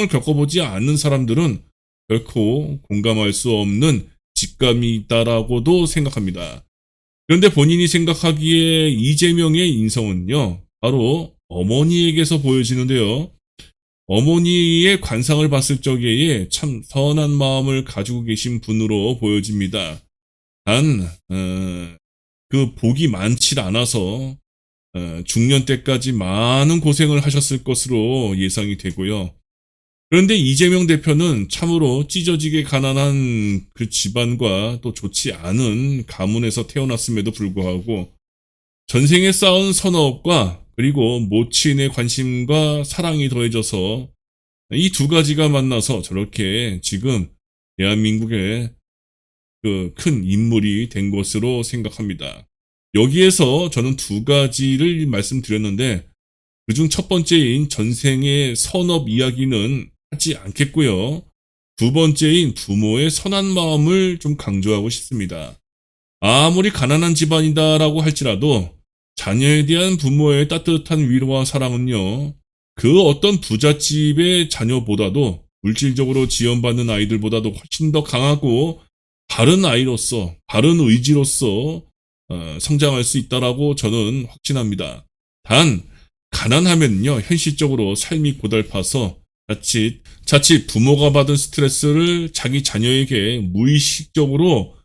겪어보지 않는 사람들은 결코 공감할 수 없는 직감이 있다라고도 생각합니다. 그런데 본인이 생각하기에 이재명의 인성은요, 바로 어머니에게서 보여지는데요. 어머니의 관상을 봤을 적에 참 선한 마음을 가지고 계신 분으로 보여집니다. 단, 그 복이 많지 않아서 중년 때까지 많은 고생을 하셨을 것으로 예상이 되고요. 그런데 이재명 대표는 참으로 찢어지게 가난한 그 집안과 또 좋지 않은 가문에서 태어났음에도 불구하고 전생에 쌓은 선업과 그리고 모친의 관심과 사랑이 더해져서 이 두 가지가 만나서 저렇게 지금 대한민국의 그 큰 인물이 된 것으로 생각합니다. 여기에서 저는 두 가지를 말씀드렸는데 그중 첫 번째인 전생의 선업 이야기는 하지 않겠고요. 두 번째인 부모의 선한 마음을 좀 강조하고 싶습니다. 아무리 가난한 집안이다라고 할지라도 자녀에 대한 부모의 따뜻한 위로와 사랑은요, 그 어떤 부잣집의 자녀보다도 물질적으로 지원받는 아이들보다도 훨씬 더 강하고 바른 아이로서, 바른 의지로서 성장할 수 있다라고 저는 확신합니다. 단, 가난하면요, 현실적으로 삶이 고달파서 자칫 부모가 받은 스트레스를 자기 자녀에게 무의식적으로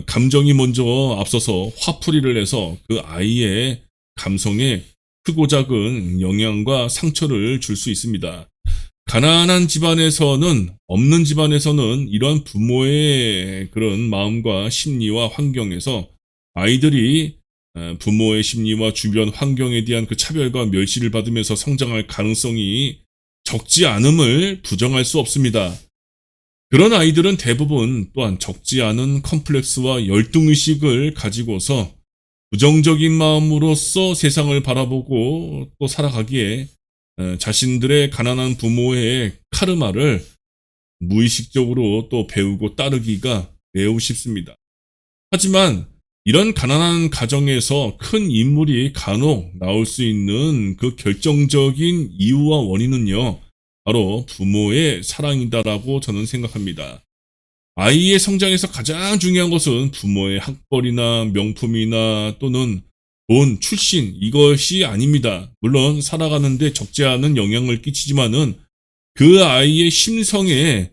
감정이 먼저 앞서서 화풀이를 해서 그 아이의 감성에 크고 작은 영향과 상처를 줄 수 있습니다. 가난한 집안에서는, 없는 집안에서는 이러한 부모의 그런 마음과 심리와 환경에서 아이들이 부모의 심리와 주변 환경에 대한 그 차별과 멸시를 받으면서 성장할 가능성이 적지 않음을 부정할 수 없습니다. 그런 아이들은 대부분 또한 적지 않은 컴플렉스와 열등의식을 가지고서 부정적인 마음으로써 세상을 바라보고 또 살아가기에 자신들의 가난한 부모의 카르마를 무의식적으로 또 배우고 따르기가 매우 쉽습니다. 하지만 이런 가난한 가정에서 큰 인물이 간혹 나올 수 있는 그 결정적인 이유와 원인은요, 바로 부모의 사랑이다라고 저는 생각합니다. 아이의 성장에서 가장 중요한 것은 부모의 학벌이나 명품이나 또는 돈, 출신, 이것이 아닙니다. 물론 살아가는데 적지 않은 영향을 끼치지만은 그 아이의 심성에,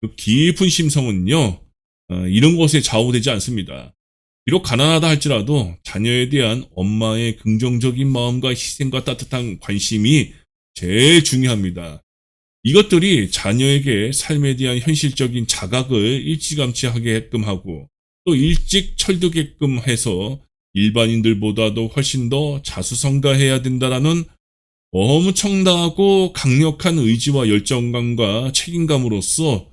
그 깊은 심성은요, 이런 것에 좌우되지 않습니다. 비록 가난하다 할지라도 자녀에 대한 엄마의 긍정적인 마음과 희생과 따뜻한 관심이 제일 중요합니다. 이것들이 자녀에게 삶에 대한 현실적인 자각을 일찌감치 하게끔 하고 또 일찍 철두게끔 해서 일반인들보다도 훨씬 더 자수성가해야 된다라는 엄청나고 강력한 의지와 열정감과 책임감으로써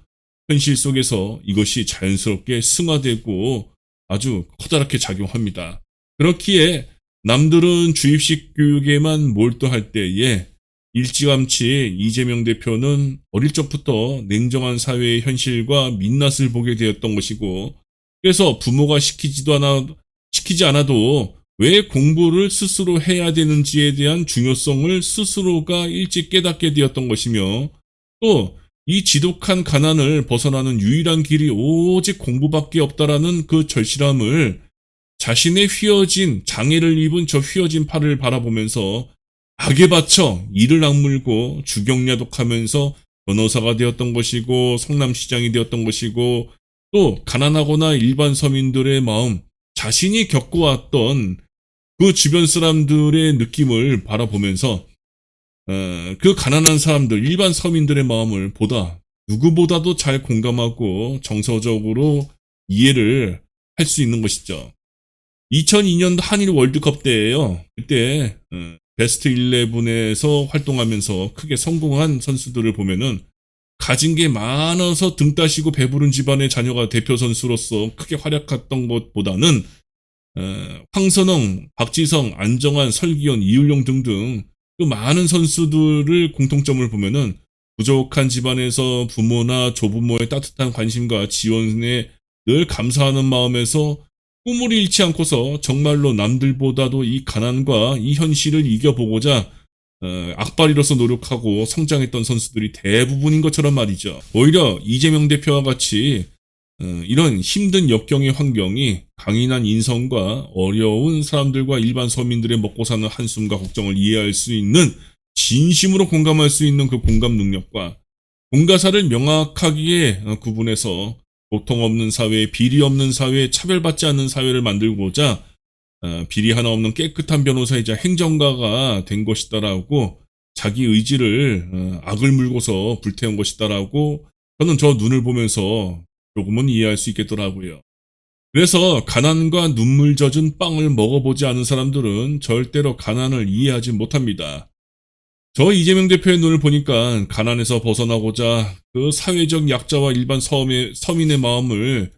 현실 속에서 이것이 자연스럽게 승화되고 아주 커다랗게 작용합니다. 그렇기에 남들은 주입식 교육에만 몰두할 때에 일찌감치 이재명 대표는 어릴 적부터 냉정한 사회의 현실과 민낯을 보게 되었던 것이고, 그래서 부모가 시키지 않아도 왜 공부를 스스로 해야 되는지에 대한 중요성을 스스로가 일찍 깨닫게 되었던 것이며, 또 이 지독한 가난을 벗어나는 유일한 길이 오직 공부밖에 없다라는 그 절실함을 자신의 장애를 입은 저 휘어진 팔을 바라보면서 악에 받쳐 이를 악물고 주경야독하면서 변호사가 되었던 것이고 성남시장이 되었던 것이고 또 가난하거나 일반 서민들의 마음, 자신이 겪어왔던 그 주변 사람들의 느낌을 바라보면서 그 가난한 사람들, 일반 서민들의 마음을 누구보다도 잘 공감하고 정서적으로 이해를 할 수 있는 것이죠. 2002년 한일 월드컵 때예요. 그때 베스트 11에서 활동하면서 크게 성공한 선수들을 보면은 가진 게 많아서 등 따시고 배부른 집안의 자녀가 대표 선수로서 크게 활약했던 것보다는 황선홍, 박지성, 안정환, 설기현, 이율용 등등 그 많은 선수들을 공통점을 보면은 부족한 집안에서 부모나 조부모의 따뜻한 관심과 지원에 늘 감사하는 마음에서 꿈을 잃지 않고서 정말로 남들보다도 이 가난과 이 현실을 이겨보고자 악바리로서 노력하고 성장했던 선수들이 대부분인 것처럼 말이죠. 오히려 이재명 대표와 같이 이런 힘든 역경의 환경이 강인한 인성과 어려운 사람들과 일반 서민들의 먹고 사는 한숨과 걱정을 이해할 수 있는 진심으로 공감할 수 있는 그 공감 능력과 공가사를 명확하게 구분해서 고통 없는 사회, 비리 없는 사회, 차별받지 않는 사회를 만들고자 비리 하나 없는 깨끗한 변호사이자 행정가가 된 것이다라고 자기 의지를 악을 물고서 불태운 것이다라고 저는 저 눈을 보면서 조금은 이해할 수 있겠더라고요. 그래서 가난과 눈물 젖은 빵을 먹어보지 않은 사람들은 절대로 가난을 이해하지 못합니다. 저 이재명 대표의 눈을 보니까 가난에서 벗어나고자 그 사회적 약자와 일반 서민의 마음을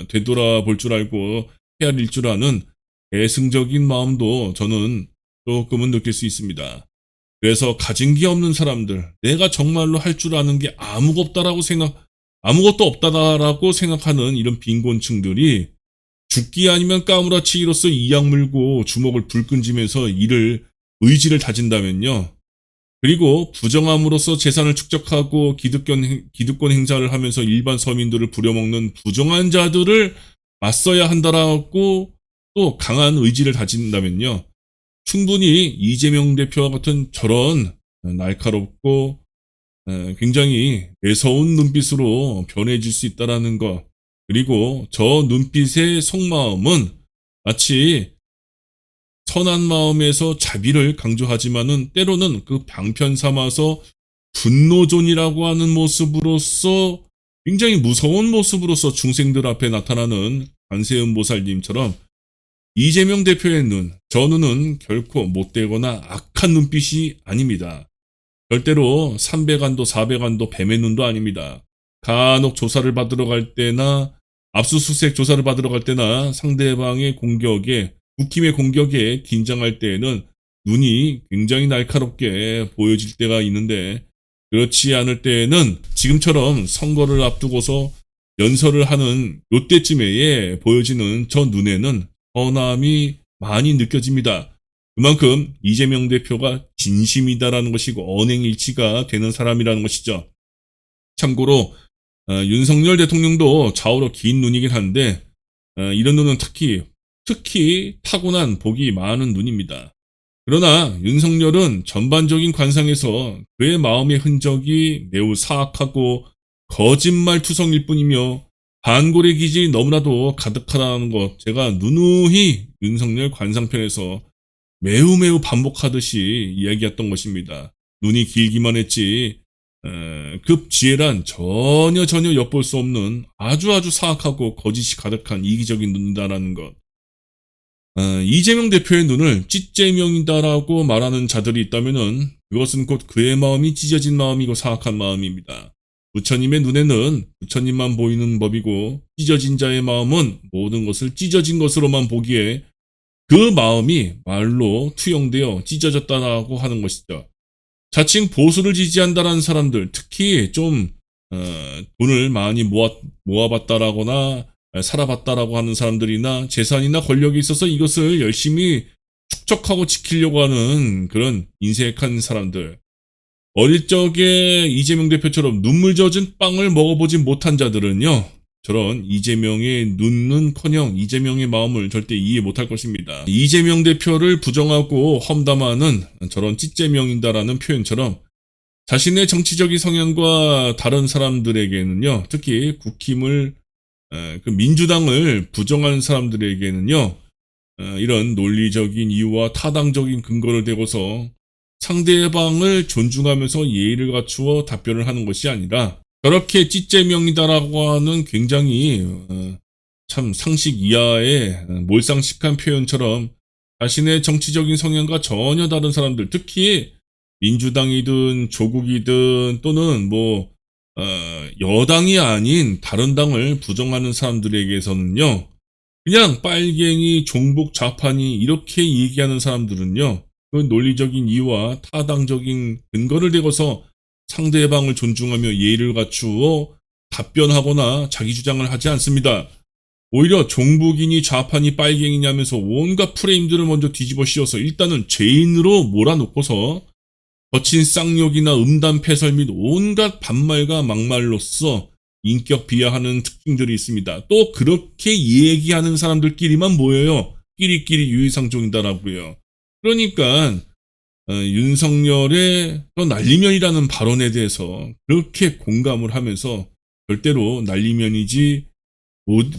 되돌아볼 줄 알고 헤아릴 줄 아는 대승적인 마음도 저는 조금은 느낄 수 있습니다. 그래서 가진 게 없는 사람들, 내가 정말로 할 줄 아는 게 아무것도 없다라고 생각하는 이런 빈곤층들이 죽기 아니면 까무라치기로서 이악 물고 주먹을 불끈지면서 의지를 다진다면요. 그리고 부정함으로써 재산을 축적하고 기득권 행사를 하면서 일반 서민들을 부려먹는 부정한 자들을 맞서야 한다라고 또 강한 의지를 다진다면요. 충분히 이재명 대표와 같은 저런 날카롭고 굉장히 매서운 눈빛으로 변해질 수 있다라는 것. 그리고 저 눈빛의 속마음은 마치 선한 마음에서 자비를 강조하지만은 때로는 그 방편 삼아서 분노존이라고 하는 모습으로서 굉장히 무서운 모습으로서 중생들 앞에 나타나는 관세음 보살님처럼 이재명 대표의 눈, 저 눈은 결코 못되거나 악한 눈빛이 아닙니다. 절대로 300안도 400안도 뱀의 눈도 아닙니다. 간혹 조사를 받으러 갈 때나 압수수색 조사를 받으러 갈 때나 상대방의 공격에 국힘의 공격에 긴장할 때에는 눈이 굉장히 날카롭게 보여질 때가 있는데 그렇지 않을 때에는 지금처럼 선거를 앞두고서 연설을 하는 요때쯤에 보여지는 저 눈에는 선함이 많이 느껴집니다. 그만큼 이재명 대표가 진심이다라는 것이고 언행일치가 되는 사람이라는 것이죠. 참고로 윤석열 대통령도 좌우로 긴 눈이긴 한데 이런 눈은 특히 타고난 복이 많은 눈입니다. 그러나 윤석열은 전반적인 관상에서 그의 마음의 흔적이 매우 사악하고 거짓말투성일 뿐이며 반골의 기질이 너무나도 가득하다는 것 제가 누누이 윤석열 관상편에서 매우 반복하듯이 이야기했던 것입니다. 눈이 길기만 했지 급지혜란 전혀 엿볼 수 없는 아주 사악하고 거짓이 가득한 이기적인 눈이다라는 것. 이재명 대표의 눈을 찢재명이다라고 말하는 자들이 있다면은 그것은 곧 그의 마음이 찢어진 마음이고 사악한 마음입니다. 부처님의 눈에는 부처님만 보이는 법이고 찢어진 자의 마음은 모든 것을 찢어진 것으로만 보기에 그 마음이 말로 투영되어 찢어졌다라고 하는 것이죠. 자칭 보수를 지지한다라는 사람들, 특히 좀 돈을 많이 모아봤다라거나 살아봤다라고 하는 사람들이나 재산이나 권력이 있어서 이것을 열심히 축적하고 지키려고 하는 그런 인색한 사람들. 어릴 적에 이재명 대표처럼 눈물 젖은 빵을 먹어보지 못한 자들은요. 저런 이재명의 눈은커녕 이재명의 마음을 절대 이해 못할 것입니다. 이재명 대표를 부정하고 험담하는 저런 찢재명이다라는 표현처럼 자신의 정치적인 성향과 다른 사람들에게는요. 특히 국힘을 그 민주당을 부정하는 사람들에게는요. 이런 논리적인 이유와 타당적인 근거를 대고서 상대방을 존중하면서 예의를 갖추어 답변을 하는 것이 아니라 저렇게 찢재명이다라고 하는 굉장히 참 상식 이하의 몰상식한 표현처럼 자신의 정치적인 성향과 전혀 다른 사람들, 특히 민주당이든 조국이든 또는 여당이 아닌 다른 당을 부정하는 사람들에게서는요, 그냥 빨갱이, 종북, 좌파니 이렇게 얘기하는 사람들은요, 그 논리적인 이유와 타당적인 근거를 대고서 상대방을 존중하며 예의를 갖추어 답변하거나 자기 주장을 하지 않습니다. 오히려 종북이니 좌파니 빨갱이냐면서 온갖 프레임들을 먼저 뒤집어 씌워서 일단은 죄인으로 몰아놓고서 거친 쌍욕이나 음담 패설 및 온갖 반말과 막말로써 인격 비하하는 특징들이 있습니다. 또 그렇게 얘기하는 사람들끼리만 모여요. 끼리끼리 유의상종이다라고요. 그러니까 윤석열의 날리면이라는 발언에 대해서 그렇게 공감을 하면서 절대로 날리면이지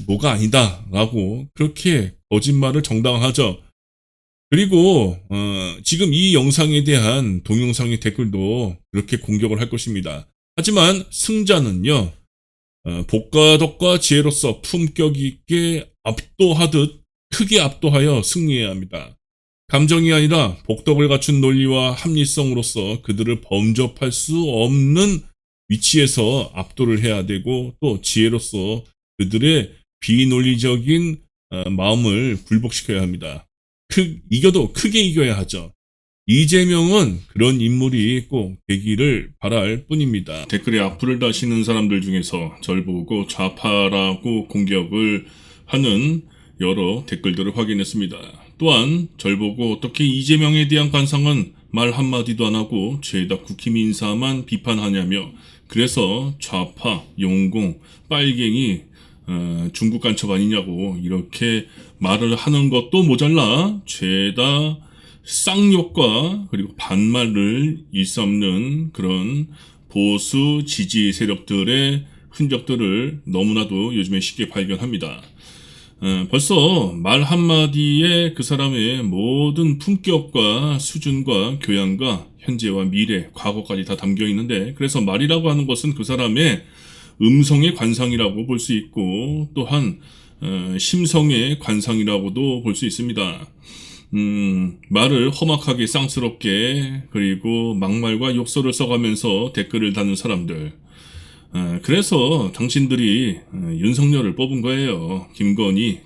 뭐가 아니다라고 그렇게 거짓말을 정당화하죠. 그리고 지금 이 영상에 대한 동영상의 댓글도 그렇게 공격을 할 것입니다. 하지만 승자는요, 복과 덕과 지혜로서 품격 있게 압도하듯 크게 압도하여 승리해야 합니다. 감정이 아니라 복덕을 갖춘 논리와 합리성으로서 그들을 범접할 수 없는 위치에서 압도를 해야 되고, 또 지혜로서 그들의 비논리적인 마음을 굴복시켜야 합니다. 이겨도 크게 이겨야 하죠. 이재명은 그런 인물이 꼭 되기를 바랄 뿐입니다. 댓글에 악플을 다시는 사람들 중에서 절 보고 좌파라고 공격을 하는 여러 댓글들을 확인했습니다. 또한 절 보고 어떻게 이재명에 대한 관상은 말 한마디도 안 하고 죄다 국힘 인사만 비판하냐며, 그래서 좌파, 용공, 빨갱이, 중국 간첩 아니냐고 이렇게 말을 하는 것도 모자라 죄다 쌍욕과 그리고 반말을 일삼는 그런 보수 지지 세력들의 흔적들을 너무나도 요즘에 쉽게 발견합니다. 벌써 말 한마디에 그 사람의 모든 품격과 수준과 교양과 현재와 미래, 과거까지 다 담겨 있는데, 그래서 말이라고 하는 것은 그 사람의 음성의 관상이라고 볼 수 있고, 또한 심성의 관상이라고도 볼 수 있습니다. 말을 험악하게 쌍스럽게 그리고 막말과 욕설을 써가면서 댓글을 다는 사람들, 그래서 당신들이 윤석열을 뽑은 거예요.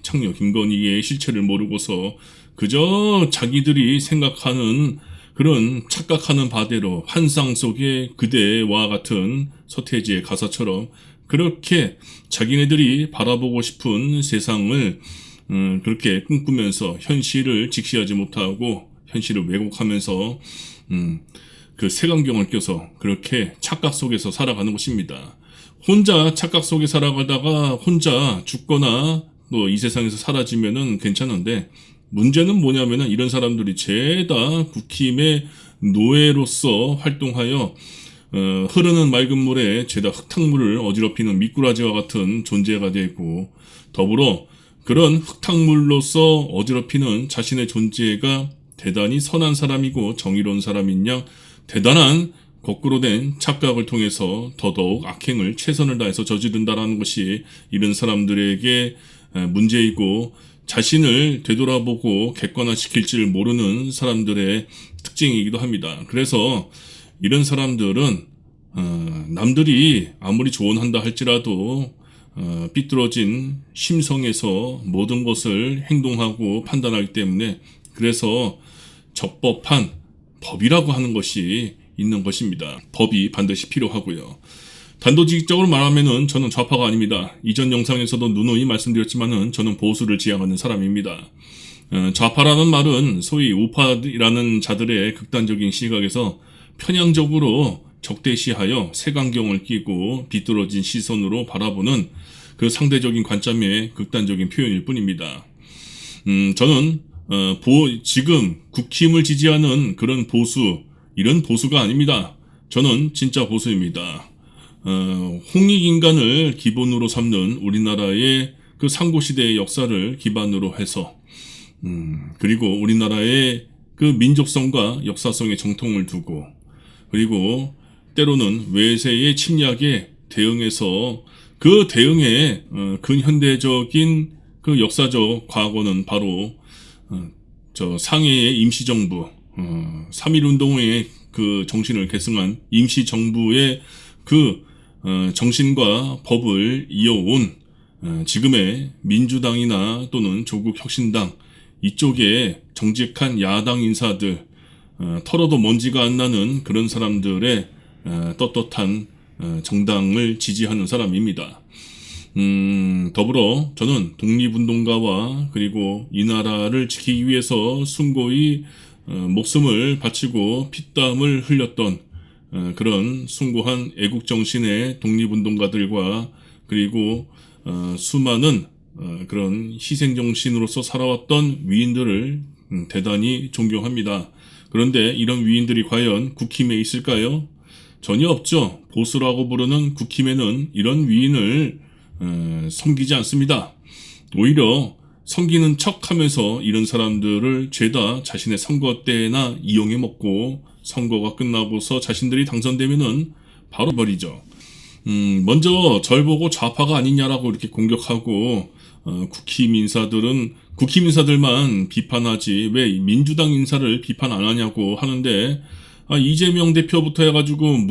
창녀 김건희의 실체를 모르고서 그저 자기들이 생각하는 그런 착각하는 바대로 환상 속의 그대와 같은 서태지의 가사처럼 그렇게 자기네들이 바라보고 싶은 세상을 그렇게 꿈꾸면서 현실을 직시하지 못하고 현실을 왜곡하면서 그 색안경을 껴서 그렇게 착각 속에서 살아가는 것입니다. 혼자 착각 속에 살아가다가 혼자 죽거나 또 이 세상에서 사라지면은 괜찮은데, 문제는 뭐냐면은 이런 사람들이 죄다 국힘의 노예로서 활동하여 흐르는 맑은 물에 죄다 흙탕물을 어지럽히는 미꾸라지와 같은 존재가 되고, 더불어 그런 흙탕물로서 어지럽히는 자신의 존재가 대단히 선한 사람이고 정의로운 사람인 양 대단한 거꾸로 된 착각을 통해서 더더욱 악행을 최선을 다해서 저지른다라는 것이 이런 사람들에게 문제이고, 자신을 되돌아보고 객관화시킬지를 모르는 사람들의 특징이기도 합니다. 그래서 이런 사람들은 남들이 아무리 조언한다 할지라도 삐뚤어진 심성에서 모든 것을 행동하고 판단하기 때문에, 그래서 적법한 법이라고 하는 것이 있는 것입니다. 법이 반드시 필요하고요. 단도직입적으로 말하면은 저는 좌파가 아닙니다. 이전 영상에서도 누누이 말씀드렸지만은 저는 보수를 지향하는 사람입니다. 좌파라는 말은 소위 우파라는 자들의 극단적인 시각에서 편향적으로 적대시하여 색안경을 끼고 비뚤어진 시선으로 바라보는 그 상대적인 관점의 극단적인 표현일 뿐입니다. 저는 지금 국힘을 지지하는 그런 보수, 이런 보수가 아닙니다. 저는 진짜 보수입니다. 홍익인간을 기본으로 삼는 우리나라의 그 상고시대의 역사를 기반으로 해서, 그리고 우리나라의 그 민족성과 역사성의 정통을 두고, 그리고 때로는 외세의 침략에 대응해서 그 대응의 근현대적인 그 역사적 과거는 바로 상해의 임시정부, 3.1운동의 그 정신을 계승한 임시정부의 그 정신과 법을 이어온 지금의 민주당이나 또는 조국혁신당 이쪽에 정직한 야당 인사들, 털어도 먼지가 안 나는 그런 사람들의 떳떳한 정당을 지지하는 사람입니다. 더불어 저는 독립운동가와 그리고 이 나라를 지키기 위해서 숭고히 목숨을 바치고 피땀을 흘렸던 그런 숭고한 애국정신의 독립운동가들과 그리고 수많은 그런 희생정신으로서 살아왔던 위인들을 대단히 존경합니다. 그런데 이런 위인들이 과연 국힘에 있을까요? 전혀 없죠. 보수라고 부르는 국힘에는 이런 위인을 섬기지 않습니다. 오히려 섬기는 척하면서 이런 사람들을 죄다 자신의 선거 때나 이용해 먹고 선거가 끝나고서 자신들이 당선되면은 바로 버리죠. 먼저 절 보고 좌파가 아니냐라고 이렇게 공격하고 국힘 인사들만 비판하지 왜 민주당 인사를 비판 안 하냐고 하는데 이재명 대표부터 해가지고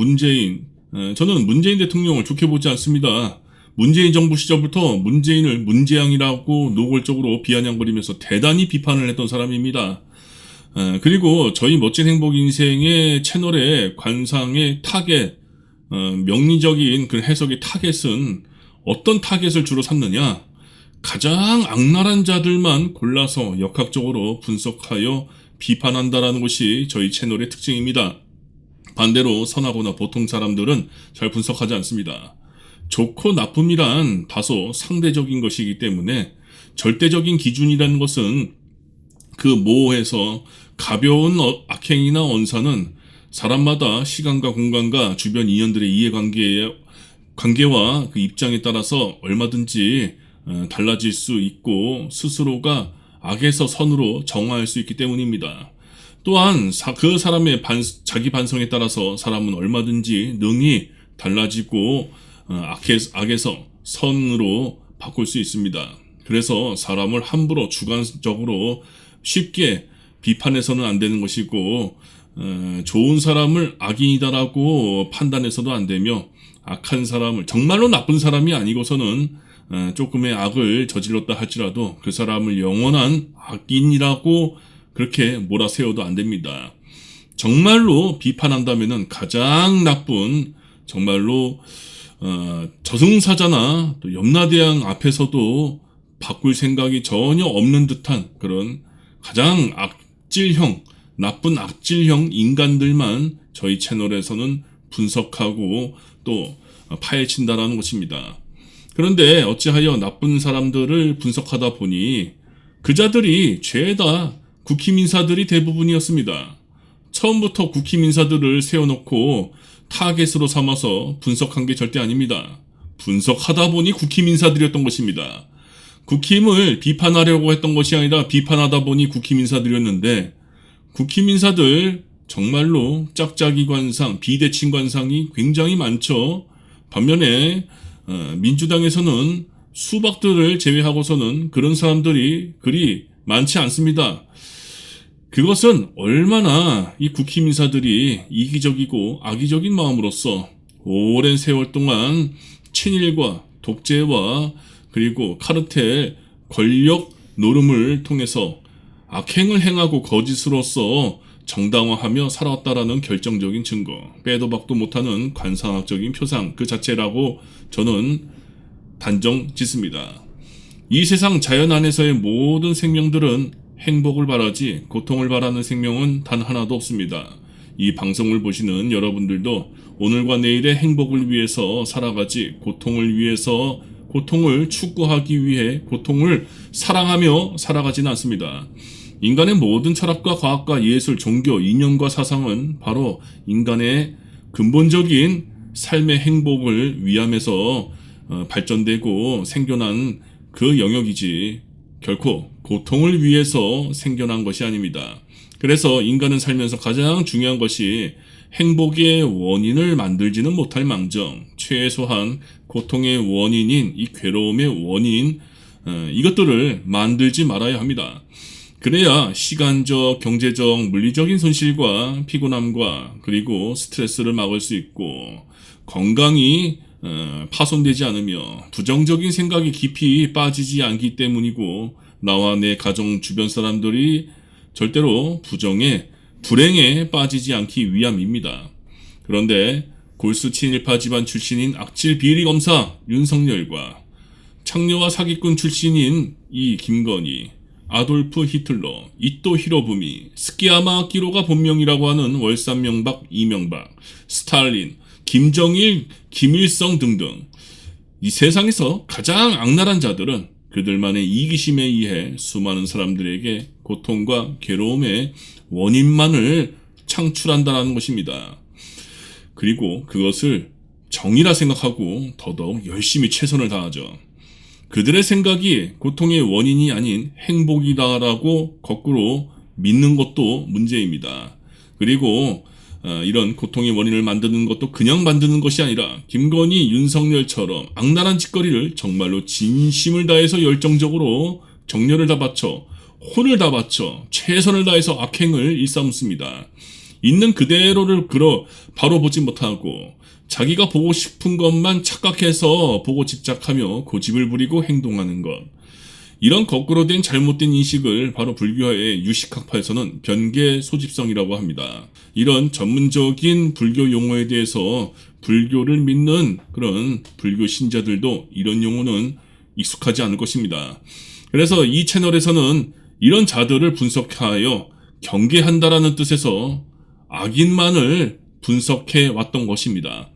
저는 문재인 대통령을 좋게 보지 않습니다. 문재인 정부 시절부터 문재인을 문재양이라고 노골적으로 비아냥거리면서 대단히 비판을 했던 사람입니다. 그리고 저희 멋진 행복 인생의 채널의 관상의 타겟, 명리적인 그 해석의 타겟은 어떤 타겟을 주로 삼느냐? 가장 악랄한 자들만 골라서 역학적으로 분석하여 비판한다라는 것이 저희 채널의 특징입니다. 반대로 선하거나 보통 사람들은 잘 분석하지 않습니다. 좋고 나쁨이란 다소 상대적인 것이기 때문에 절대적인 기준이라는 것은 그 모호해서 가벼운 악행이나 언사는 사람마다 시간과 공간과 주변 인연들의 이해관계와 그 입장에 따라서 얼마든지 달라질 수 있고 스스로가 악에서 선으로 정화할 수 있기 때문입니다. 또한 그 사람의 자기 반성에 따라서 사람은 얼마든지 능히 달라지고 악에서 선으로 바꿀 수 있습니다. 그래서 사람을 함부로 주관적으로 쉽게 비판해서는 안 되는 것이고 좋은 사람을 악인이다라고 판단해서도 안 되며 악한 사람을 정말로 나쁜 사람이 아니고서는 조금의 악을 저질렀다 할지라도 그 사람을 영원한 악인이라고 그렇게 몰아세워도 안 됩니다. 정말로 비판한다면은 가장 나쁜 정말로 저승사자나 또 염라대왕 앞에서도 바꿀 생각이 전혀 없는 듯한 그런 가장 나쁜 악질형 인간들만 저희 채널에서는 분석하고 또 파헤친다라는 것입니다. 그런데 어찌하여 나쁜 사람들을 분석하다 보니 그자들이 죄다 국힘 인사들이 대부분이었습니다. 처음부터 국힘 인사들을 세워놓고 타겟으로 삼아서 분석한 게 절대 아닙니다. 분석하다 보니 국힘 인사들이었던 것입니다. 국힘을 비판하려고 했던 것이 아니라 비판하다 보니 국힘 인사들이었는데 국힘 인사들 정말로 짝짝이 관상, 비대칭 관상이 굉장히 많죠. 반면에 민주당에서는 수박들을 제외하고서는 그런 사람들이 그리 많지 않습니다. 그것은 얼마나 이 국힘 인사들이 이기적이고 악의적인 마음으로서 오랜 세월 동안 친일과 독재와 그리고 카르텔 권력 노름을 통해서 악행을 행하고 거짓으로서 정당화하며 살아왔다라는 결정적인 증거, 빼도 박도 못하는 관상학적인 표상 그 자체라고 저는 단정 짓습니다. 이 세상 자연 안에서의 모든 생명들은 행복을 바라지 고통을 바라는 생명은 단 하나도 없습니다. 이 방송을 보시는 여러분들도 오늘과 내일의 행복을 위해서 살아가지 고통을 추구하기 위해 고통을 사랑하며 살아가지는 않습니다. 인간의 모든 철학과 과학과 예술, 종교, 이념과 사상은 바로 인간의 근본적인 삶의 행복을 위함에서 발전되고 생겨난 그 영역이지 결코 고통을 위해서 생겨난 것이 아닙니다. 그래서 인간은 살면서 가장 중요한 것이 행복의 원인을 만들지는 못할 망정 최소한 고통의 원인인 이 괴로움의 원인 이것들을 만들지 말아야 합니다. 그래야 시간적, 경제적, 물리적인 손실과 피곤함과 그리고 스트레스를 막을 수 있고 건강이 파손되지 않으며 부정적인 생각이 깊이 빠지지 않기 때문이고 나와 내 가정 주변 사람들이 절대로 불행에 빠지지 않기 위함입니다. 그런데 골수 친일파 집안 출신인 악질 비리 검사 윤석열과 창녀와 사기꾼 출신인 이 김건희, 아돌프 히틀러, 이토 히로부미, 스키야마 키로가 본명이라고 하는 월삼명박, 이명박, 스탈린, 김정일, 김일성 등등 이 세상에서 가장 악랄한 자들은 그들만의 이기심에 의해 수많은 사람들에게 고통과 괴로움의 원인만을 창출한다는 것입니다. 그리고 그것을 정의라 생각하고 더더욱 열심히 최선을 다하죠. 그들의 생각이 고통의 원인이 아닌 행복이다라고 거꾸로 믿는 것도 문제입니다. 그리고 이런 고통의 원인을 만드는 것도 그냥 만드는 것이 아니라 김건희, 윤석열처럼 악랄한 짓거리를 정말로 진심을 다해서 열정적으로 정열을 다 바쳐 혼을 다 바쳐 최선을 다해서 악행을 일삼습니다. 있는 그대로를 바로 보지 못하고 자기가 보고 싶은 것만 착각해서 보고 집착하며 고집을 부리고 행동하는 것. 이런 거꾸로 된 잘못된 인식을 바로 불교의 유식학파에서는 변계 소집성이라고 합니다. 이런 전문적인 불교 용어에 대해서 불교를 믿는 그런 불교 신자들도 이런 용어는 익숙하지 않을 것입니다. 그래서 이 채널에서는 이런 자들을 분석하여 경계한다라는 뜻에서 악인만을 분석해 왔던 것입니다.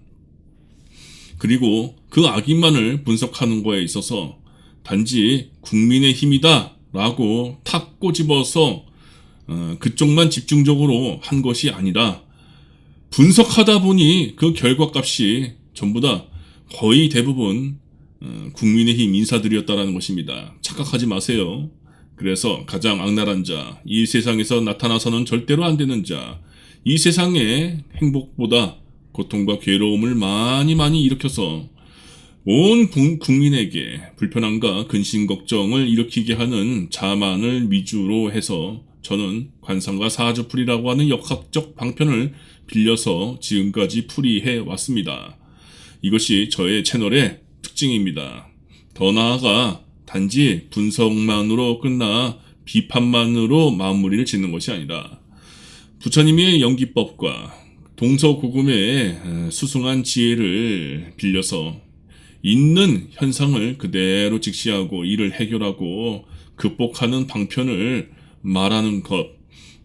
그리고 그 악인만을 분석하는 거에 있어서 단지 국민의 힘이다 라고 탁 꼬집어서 그쪽만 집중적으로 한 것이 아니라 분석하다 보니 그 결과값이 전부 다 거의 대부분 국민의힘 인사들이었다라는 것입니다. 착각하지 마세요. 그래서 가장 악랄한 자, 이 세상에서 나타나서는 절대로 안 되는 자, 이 세상에 행복보다 고통과 괴로움을 많이 일으켜서 온 국민에게 불편함과 근심 걱정을 일으키게 하는 자만을 위주로 해서 저는 관상과 사주풀이라고 하는 역학적 방편을 빌려서 지금까지 풀이해 왔습니다. 이것이 저의 채널의 특징입니다. 더 나아가 단지 분석만으로 끝나 비판만으로 마무리를 짓는 것이 아니라 부처님의 연기법과 동서고금의 수승한 지혜를 빌려서 있는 현상을 그대로 직시하고 이를 해결하고 극복하는 방편을 말하는 것,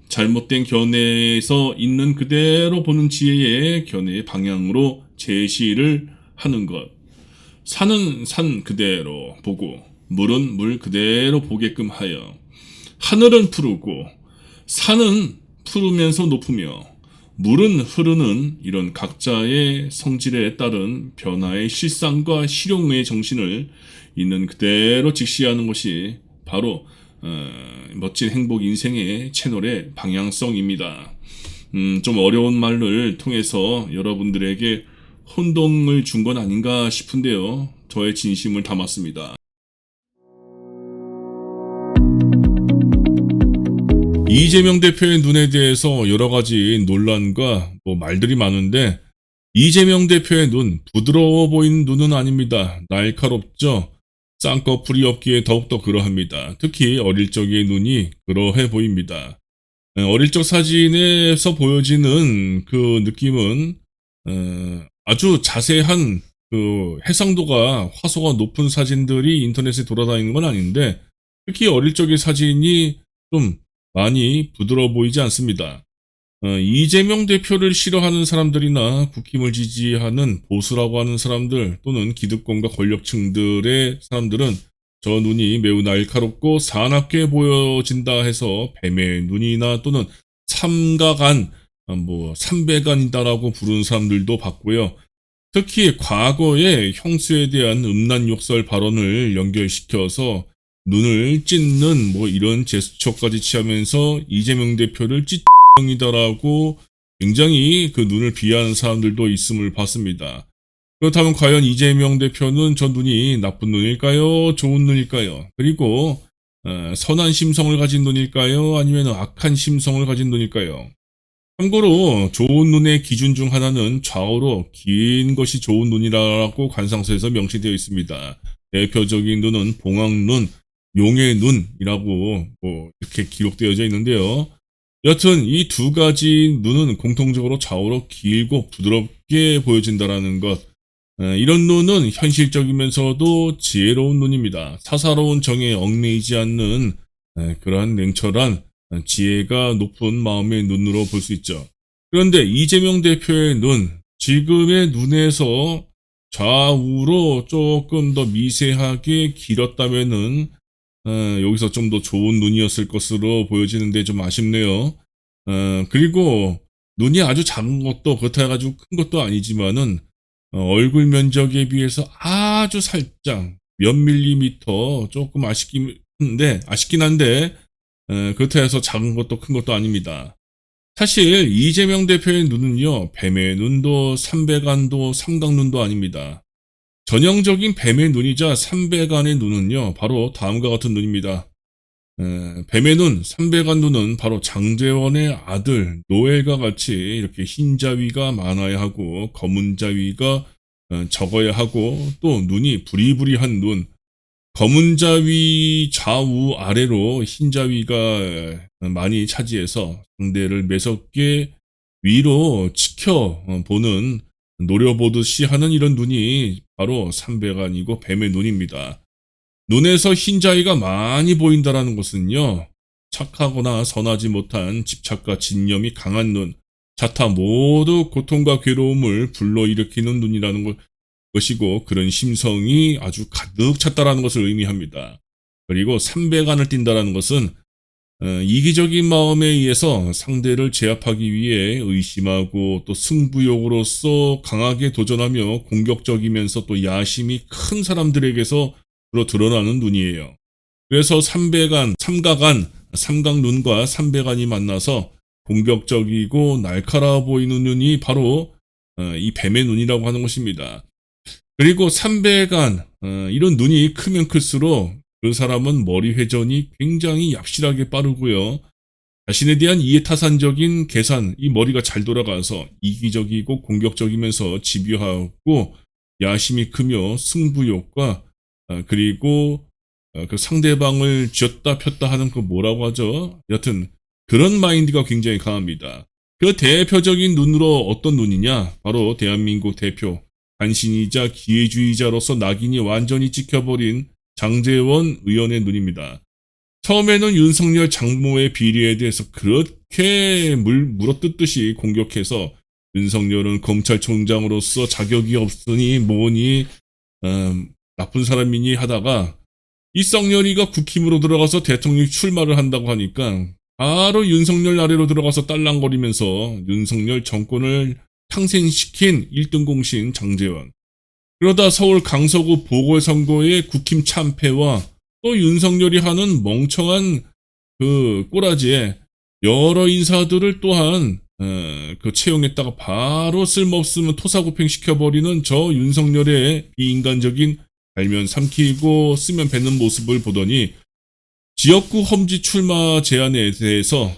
잘못된 견해에서 있는 그대로 보는 지혜의 견해의 방향으로 제시를 하는 것, 산은 산 그대로 보고 물은 물 그대로 보게끔 하여 하늘은 푸르고 산은 푸르면서 높으며 물은 흐르는 이런 각자의 성질에 따른 변화의 실상과 실용의 정신을 있는 그대로 직시하는 것이 바로 멋진 행복 인생의 채널의 방향성입니다. 좀 어려운 말을 통해서 여러분들에게 혼동을 준 건 아닌가 싶은데요. 저의 진심을 담았습니다. 이재명 대표의 눈에 대해서 여러 가지 논란과 말들이 많은데 이재명 대표의 눈, 부드러워 보이는 눈은 아닙니다. 날카롭죠? 쌍꺼풀이 없기에 더욱더 그러합니다. 특히 어릴 적의 눈이 그러해 보입니다. 어릴 적 사진에서 보여지는 그 느낌은 아주 자세한 그 해상도가 화소가 높은 사진들이 인터넷에 돌아다니는 건 아닌데 특히 어릴 적의 사진이 좀 많이 부드러워 보이지 않습니다. 이재명 대표를 싫어하는 사람들이나 국힘을 지지하는 보수라고 하는 사람들 또는 기득권과 권력층들의 사람들은 저 눈이 매우 날카롭고 사납게 보여진다 해서 뱀의 눈이나 또는 삼가간, 삼배간이다라고 부르는 사람들도 봤고요. 특히 과거의 형수에 대한 음란 욕설 발언을 연결시켜서 눈을 찢는 이런 제스처까지 취하면서 이재명 대표를 찢정이다라고 굉장히 그 눈을 비하하는 사람들도 있음을 봤습니다. 그렇다면 과연 이재명 대표는 저 눈이 나쁜 눈일까요? 좋은 눈일까요? 그리고 선한 심성을 가진 눈일까요? 아니면 악한 심성을 가진 눈일까요? 참고로 좋은 눈의 기준 중 하나는 좌우로 긴 것이 좋은 눈이라고 관상서에서 명시되어 있습니다. 대표적인 눈은 봉황눈, 용의 눈이라고 이렇게 기록되어져 있는데요. 여튼 이 두 가지 눈은 공통적으로 좌우로 길고 부드럽게 보여진다라는 것. 이런 눈은 현실적이면서도 지혜로운 눈입니다. 사사로운 정에 얽매이지 않는 그러한 냉철한 지혜가 높은 마음의 눈으로 볼 수 있죠. 그런데 이재명 대표의 눈, 지금의 눈에서 좌우로 조금 더 미세하게 길었다면은 여기서 좀 더 좋은 눈이었을 것으로 보여지는데 좀 아쉽네요. 그리고 눈이 아주 작은 것도 그렇다 해가지고 큰 것도 아니지만은 얼굴 면적에 비해서 아주 살짝 몇 밀리미터 조금 아쉽긴 한데 그렇다 해서 작은 것도 큰 것도 아닙니다. 사실 이재명 대표의 눈은요, 뱀의 눈도 삼백안도 삼각눈도 아닙니다. 전형적인 뱀의 눈이자 삼백안의 눈은요, 바로 다음과 같은 눈입니다. 뱀의 눈, 삼백안 눈은 바로 장제원의 아들 노엘과 같이 이렇게 흰 자위가 많아야 하고 검은 자위가 적어야 하고 또 눈이 부리부리한 눈, 검은 자위 좌우 아래로 흰 자위가 많이 차지해서 상대를 매섭게 위로 지켜보는 노려보듯이 하는 이런 눈이 바로 삼백안이고 뱀의 눈입니다. 눈에서 흰 자위가 많이 보인다는 것은요, 착하거나 선하지 못한 집착과 진념이 강한 눈, 자타 모두 고통과 괴로움을 불러일으키는 눈이라는 것이고 그런 심성이 아주 가득 찼다라는 것을 의미합니다. 그리고 삼백안을 띈다라는 것은 이기적인 마음에 의해서 상대를 제압하기 위해 의심하고 또 승부욕으로서 강하게 도전하며 공격적이면서 또 야심이 큰 사람들에게서 주로 드러나는 눈이에요. 그래서 삼각눈과 삼백안이 만나서 공격적이고 날카로워 보이는 눈이 바로 이 뱀의 눈이라고 하는 것입니다. 그리고 삼백안, 이런 눈이 크면 클수록 그 사람은 머리 회전이 굉장히 얍실하게 빠르고요. 자신에 대한 이해타산적인 계산, 이 머리가 잘 돌아가서 이기적이고 공격적이면서 집요하고 야심이 크며 승부욕과 그리고 그 상대방을 쥐었다 폈다 하는 그 뭐라고 하죠? 여튼 그런 마인드가 굉장히 강합니다. 그 대표적인 눈으로 어떤 눈이냐? 바로 대한민국 대표 간신이자 기회주의자로서 낙인이 완전히 찍혀버린 장제원 의원의 눈입니다. 처음에는 윤석열 장모의 비리에 대해서 그렇게 물어뜯듯이 공격해서 윤석열은 검찰총장으로서 자격이 없으니 뭐니 나쁜 사람이니 하다가 이 썩년이가 국힘으로 들어가서 대통령 출마를 한다고 하니까 바로 윤석열 아래로 들어가서 딸랑거리면서 윤석열 정권을 상생시킨 1등 공신 장제원. 그러다 서울 강서구 보궐선거의 국힘 참패와 또 윤석열이 하는 멍청한 그 꼬라지에 여러 인사들을 또한 그 채용했다가 바로 쓸모없으면 토사구팽 시켜버리는 저 윤석열의 비인간적인 알면 삼키고 쓰면 뱉는 모습을 보더니 지역구 험지 출마 제안에 대해서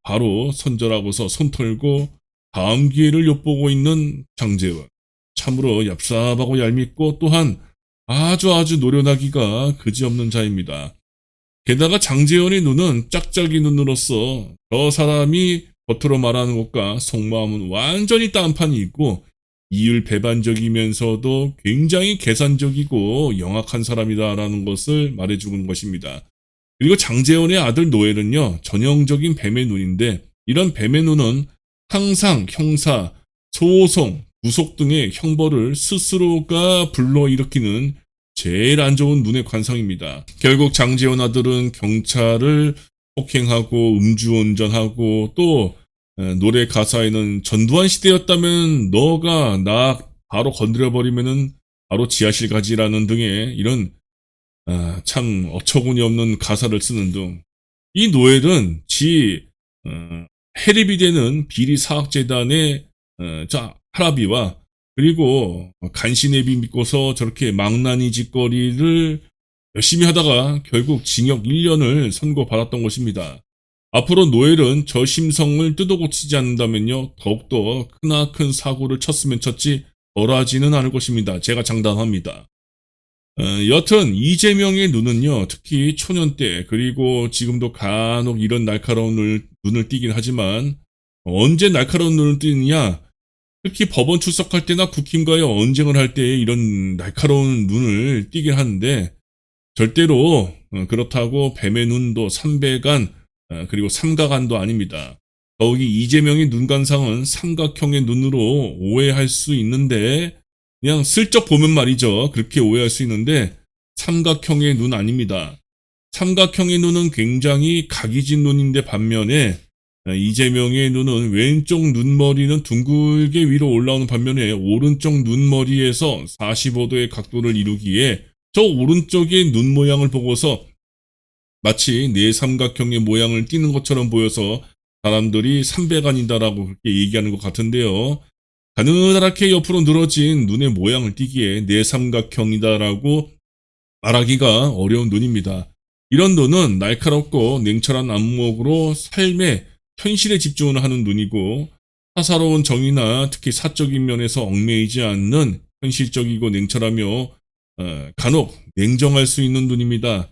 바로 선절하고서 손 털고 다음 기회를 엿보고 있는 장제원. 참으로 얍삽하고 얄밉고 또한 아주 노련하기가 그지없는 자입니다. 게다가 장제원의 눈은 짝짝이 눈으로서 저 사람이 겉으로 말하는 것과 속마음은 완전히 딴판이 있고 이율배반적이면서도 굉장히 계산적이고 영악한 사람이다라는 것을 말해주는 것입니다. 그리고 장제원의 아들 노엘은요, 전형적인 뱀의 눈인데 이런 뱀의 눈은 항상 형사, 소송, 구속 등의 형벌을 스스로가 불러일으키는 제일 안 좋은 눈의 관상입니다. 결국 장제원 아들은 경찰을 폭행하고 음주운전하고 또 노래 가사에는 전두환 시대였다면 너가 나 바로 건드려버리면은 바로 지하실 가지라는 등의 이런 참 어처구니 없는 가사를 쓰는 등 이 노엘은 해립이 되는 비리사학재단의 할아비와 그리고 간신애비 믿고서 저렇게 망나니 짓거리를 열심히 하다가 결국 징역 1년을 선고받았던 것입니다. 앞으로 노엘은 저 심성을 뜯어고치지 않는다면요 더욱더 크나큰 사고를 쳤으면 쳤지 덜하지는 않을 것입니다. 제가 장담합니다. 여튼 이재명의 눈은요 특히 초년 때 그리고 지금도 간혹 이런 날카로운 눈을 띄긴 하지만 언제 날카로운 눈을 띄느냐, 특히 법원 출석할 때나 국힘과의 언쟁을 할 때 이런 날카로운 눈을 띄긴 하는데 절대로 그렇다고 뱀의 눈도 삼백안 그리고 삼각안도 아닙니다. 더욱이 이재명의 눈관상은 삼각형의 눈으로 오해할 수 있는데 그냥 슬쩍 보면 말이죠. 그렇게 오해할 수 있는데 삼각형의 눈 아닙니다. 삼각형의 눈은 굉장히 각이진 눈인데 반면에 이재명의 눈은 왼쪽 눈머리는 둥글게 위로 올라오는 반면에 오른쪽 눈머리에서 45도의 각도를 이루기에 저 오른쪽의 눈 모양을 보고서 마치 내 삼각형의 모양을 띠는 것처럼 보여서 사람들이 삼백안이다라고 그렇게 얘기하는 것 같은데요. 가느다랗게 옆으로 늘어진 눈의 모양을 띠기에 내 삼각형이다라고 말하기가 어려운 눈입니다. 이런 눈은 날카롭고 냉철한 안목으로 삶의 현실에 집중을 하는 눈이고 사사로운 정의나 특히 사적인 면에서 얽매이지 않는 현실적이고 냉철하며 간혹 냉정할 수 있는 눈입니다.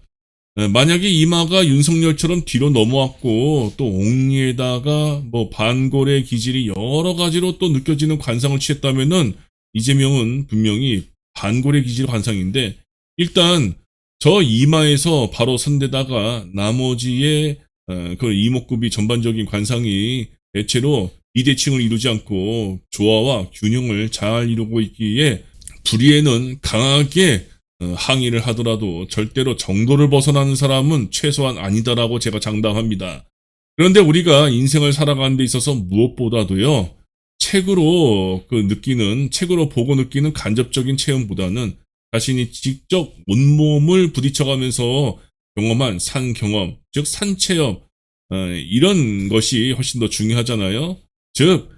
만약에 이마가 윤석열처럼 뒤로 넘어왔고 또 옥리에다가 뭐 반골의 기질이 여러 가지로 또 느껴지는 관상을 취했다면은 이재명은 분명히 반골의 기질 관상인데 일단 저 이마에서 바로 선대다가 나머지의 그 이목구비 전반적인 관상이 대체로 비대칭을 이루지 않고 조화와 균형을 잘 이루고 있기에 불의에는 강하게 항의를 하더라도 절대로 정도를 벗어나는 사람은 최소한 아니다라고 제가 장담합니다. 그런데 우리가 인생을 살아가는 데 있어서 무엇보다도요, 책으로 보고 느끼는 간접적인 체험보다는 자신이 직접 온몸을 부딪혀가면서 경험한 산 경험, 즉 산체험, 이런 것이 훨씬 더 중요하잖아요. 즉,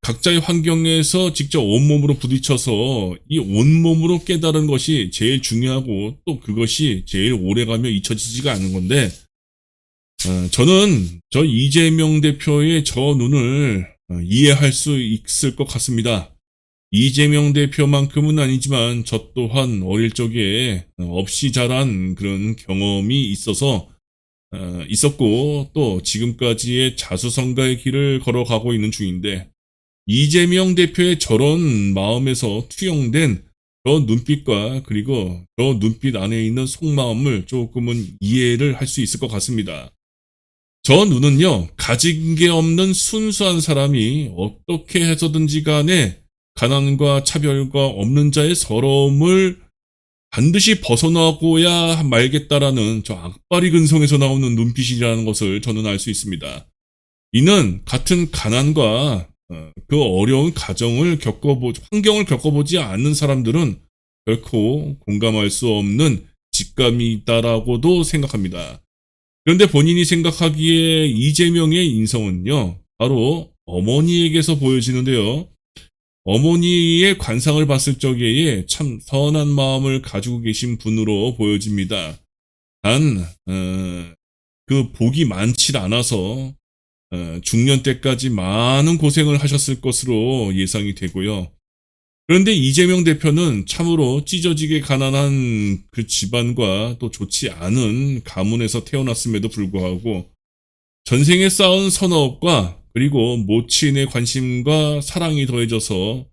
각자의 환경에서 직접 온몸으로 부딪혀서 이 온몸으로 깨달은 것이 제일 중요하고 또 그것이 제일 오래가며 잊혀지지가 않은 건데, 저는 저 이재명 대표의 저 눈을 이해할 수 있을 것 같습니다. 이재명 대표만큼은 아니지만 저 또한 어릴 적에 없이 자란 그런 경험이 있었고 또 지금까지의 자수성가의 길을 걸어가고 있는 중인데 이재명 대표의 저런 마음에서 투영된 저 눈빛과 그리고 저 눈빛 안에 있는 속마음을 조금은 이해를 할 수 있을 것 같습니다. 저 눈은요, 가진 게 없는 순수한 사람이 어떻게 해서든지 간에 가난과 차별과 없는 자의 서러움을 반드시 벗어나고야 말겠다라는 저 악바리 근성에서 나오는 눈빛이라는 것을 저는 알 수 있습니다. 이는 같은 가난과 그 어려운 환경을 겪어보지 않는 사람들은 결코 공감할 수 없는 직감이 있다라고도 생각합니다. 그런데 본인이 생각하기에 이재명의 인성은요, 바로 어머니에게서 보여지는데요. 어머니의 관상을 봤을 적에 참 선한 마음을 가지고 계신 분으로 보여집니다. 단, 그 복이 많지 않아서 중년 때까지 많은 고생을 하셨을 것으로 예상이 되고요. 그런데 이재명 대표는 참으로 찢어지게 가난한 그 집안과 또 좋지 않은 가문에서 태어났음에도 불구하고 전생에 쌓은 선업과 그리고 모친의 관심과 사랑이 더해져서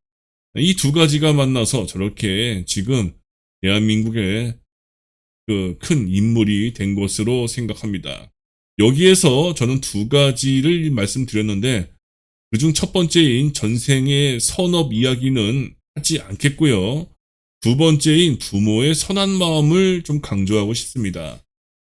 이 두 가지가 만나서 저렇게 지금 대한민국의 그 큰 인물이 된 것으로 생각합니다. 여기에서 저는 두 가지를 말씀드렸는데 그중 첫 번째인 전생의 선업 이야기는 하지 않겠고요. 두 번째인 부모의 선한 마음을 좀 강조하고 싶습니다.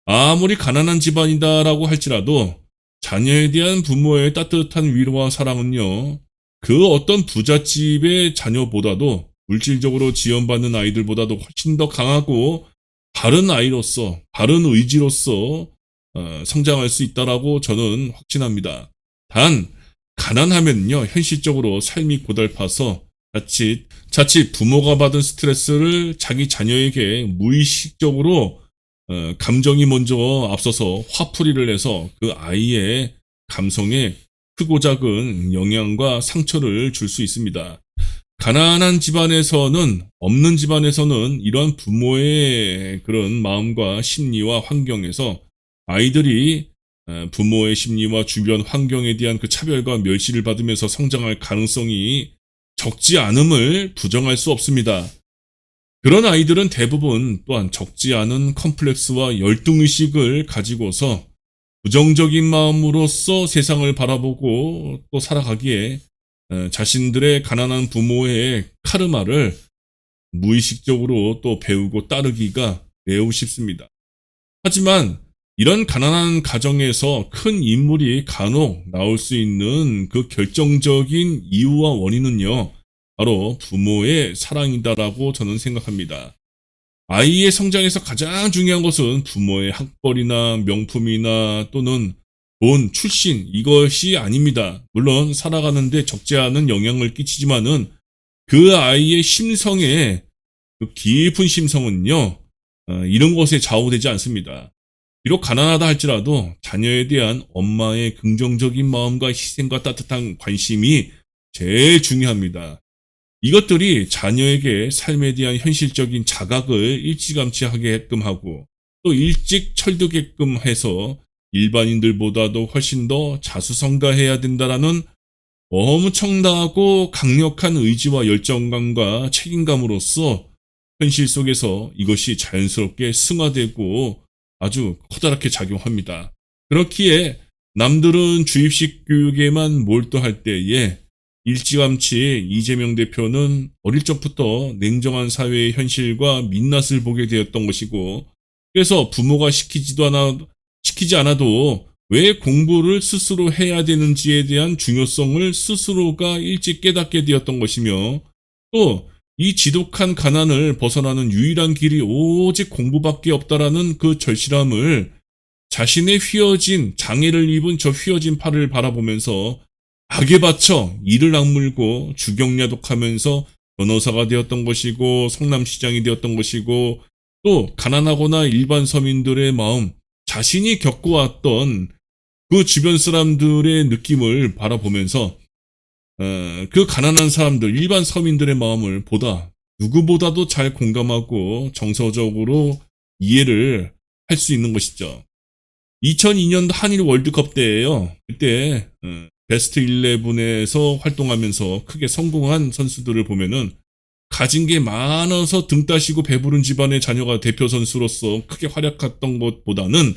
아무리 가난한 집안이다라고 할지라도 자녀에 대한 부모의 따뜻한 위로와 사랑은요, 그 어떤 부잣집의 자녀보다도 물질적으로 지원받는 아이들보다도 훨씬 더 강하고 바른 아이로서, 바른 의지로서 성장할 수 있다라고 저는 확신합니다. 단, 가난하면요, 현실적으로 삶이 고달파서 자칫 부모가 받은 스트레스를 자기 자녀에게 무의식적으로 감정이 먼저 앞서서 화풀이를 해서 그 아이의 감성에 크고 작은 영향과 상처를 줄 수 있습니다. 가난한 집안에서는, 없는 집안에서는 이러한 부모의 그런 마음과 심리와 환경에서 아이들이 부모의 심리와 주변 환경에 대한 그 차별과 멸시를 받으면서 성장할 가능성이 적지 않음을 부정할 수 없습니다. 그런 아이들은 대부분 또한 적지 않은 컴플렉스와 열등의식을 가지고서 부정적인 마음으로써 세상을 바라보고 또 살아가기에 자신들의 가난한 부모의 카르마를 무의식적으로 또 배우고 따르기가 매우 쉽습니다. 하지만 이런 가난한 가정에서 큰 인물이 간혹 나올 수 있는 그 결정적인 이유와 원인은요, 바로 부모의 사랑이다라고 저는 생각합니다. 아이의 성장에서 가장 중요한 것은 부모의 학벌이나 명품이나 또는 돈, 출신, 이것이 아닙니다. 물론 살아가는데 적지 않은 영향을 끼치지만은 그 아이의 심성에, 그 깊은 심성은요, 이런 것에 좌우되지 않습니다. 비록 가난하다 할지라도 자녀에 대한 엄마의 긍정적인 마음과 희생과 따뜻한 관심이 제일 중요합니다. 이것들이 자녀에게 삶에 대한 현실적인 자각을 일찌감치 하게끔 하고 또 일찍 철두게끔 해서 일반인들보다도 훨씬 더 자수성가해야 된다라는 엄청나고 강력한 의지와 열정감과 책임감으로써 현실 속에서 이것이 자연스럽게 승화되고 아주 커다랗게 작용합니다. 그렇기에 남들은 주입식 교육에만 몰두할 때에 일찌감치 이재명 대표는 어릴 적부터 냉정한 사회의 현실과 민낯을 보게 되었던 것이고, 그래서 부모가 시키지 않아도 왜 공부를 스스로 해야 되는지에 대한 중요성을 스스로가 일찍 깨닫게 되었던 것이며, 또 이 지독한 가난을 벗어나는 유일한 길이 오직 공부밖에 없다라는 그 절실함을 자신의 장애를 입은 저 휘어진 팔을 바라보면서 악에 받쳐 이를 악물고 주경야독하면서 변호사가 되었던 것이고 성남시장이 되었던 것이고, 또 가난하거나 일반 서민들의 마음, 자신이 겪어왔던 그 주변 사람들의 느낌을 바라보면서 그 가난한 사람들, 일반 서민들의 마음을 누구보다도 잘 공감하고 정서적으로 이해를 할 수 있는 것이죠. 2002년 한일 월드컵 때예요. 그때 베스트 11에서 활동하면서 크게 성공한 선수들을 보면은 가진 게 많아서 등 따시고 배부른 집안의 자녀가 대표 선수로서 크게 활약했던 것보다는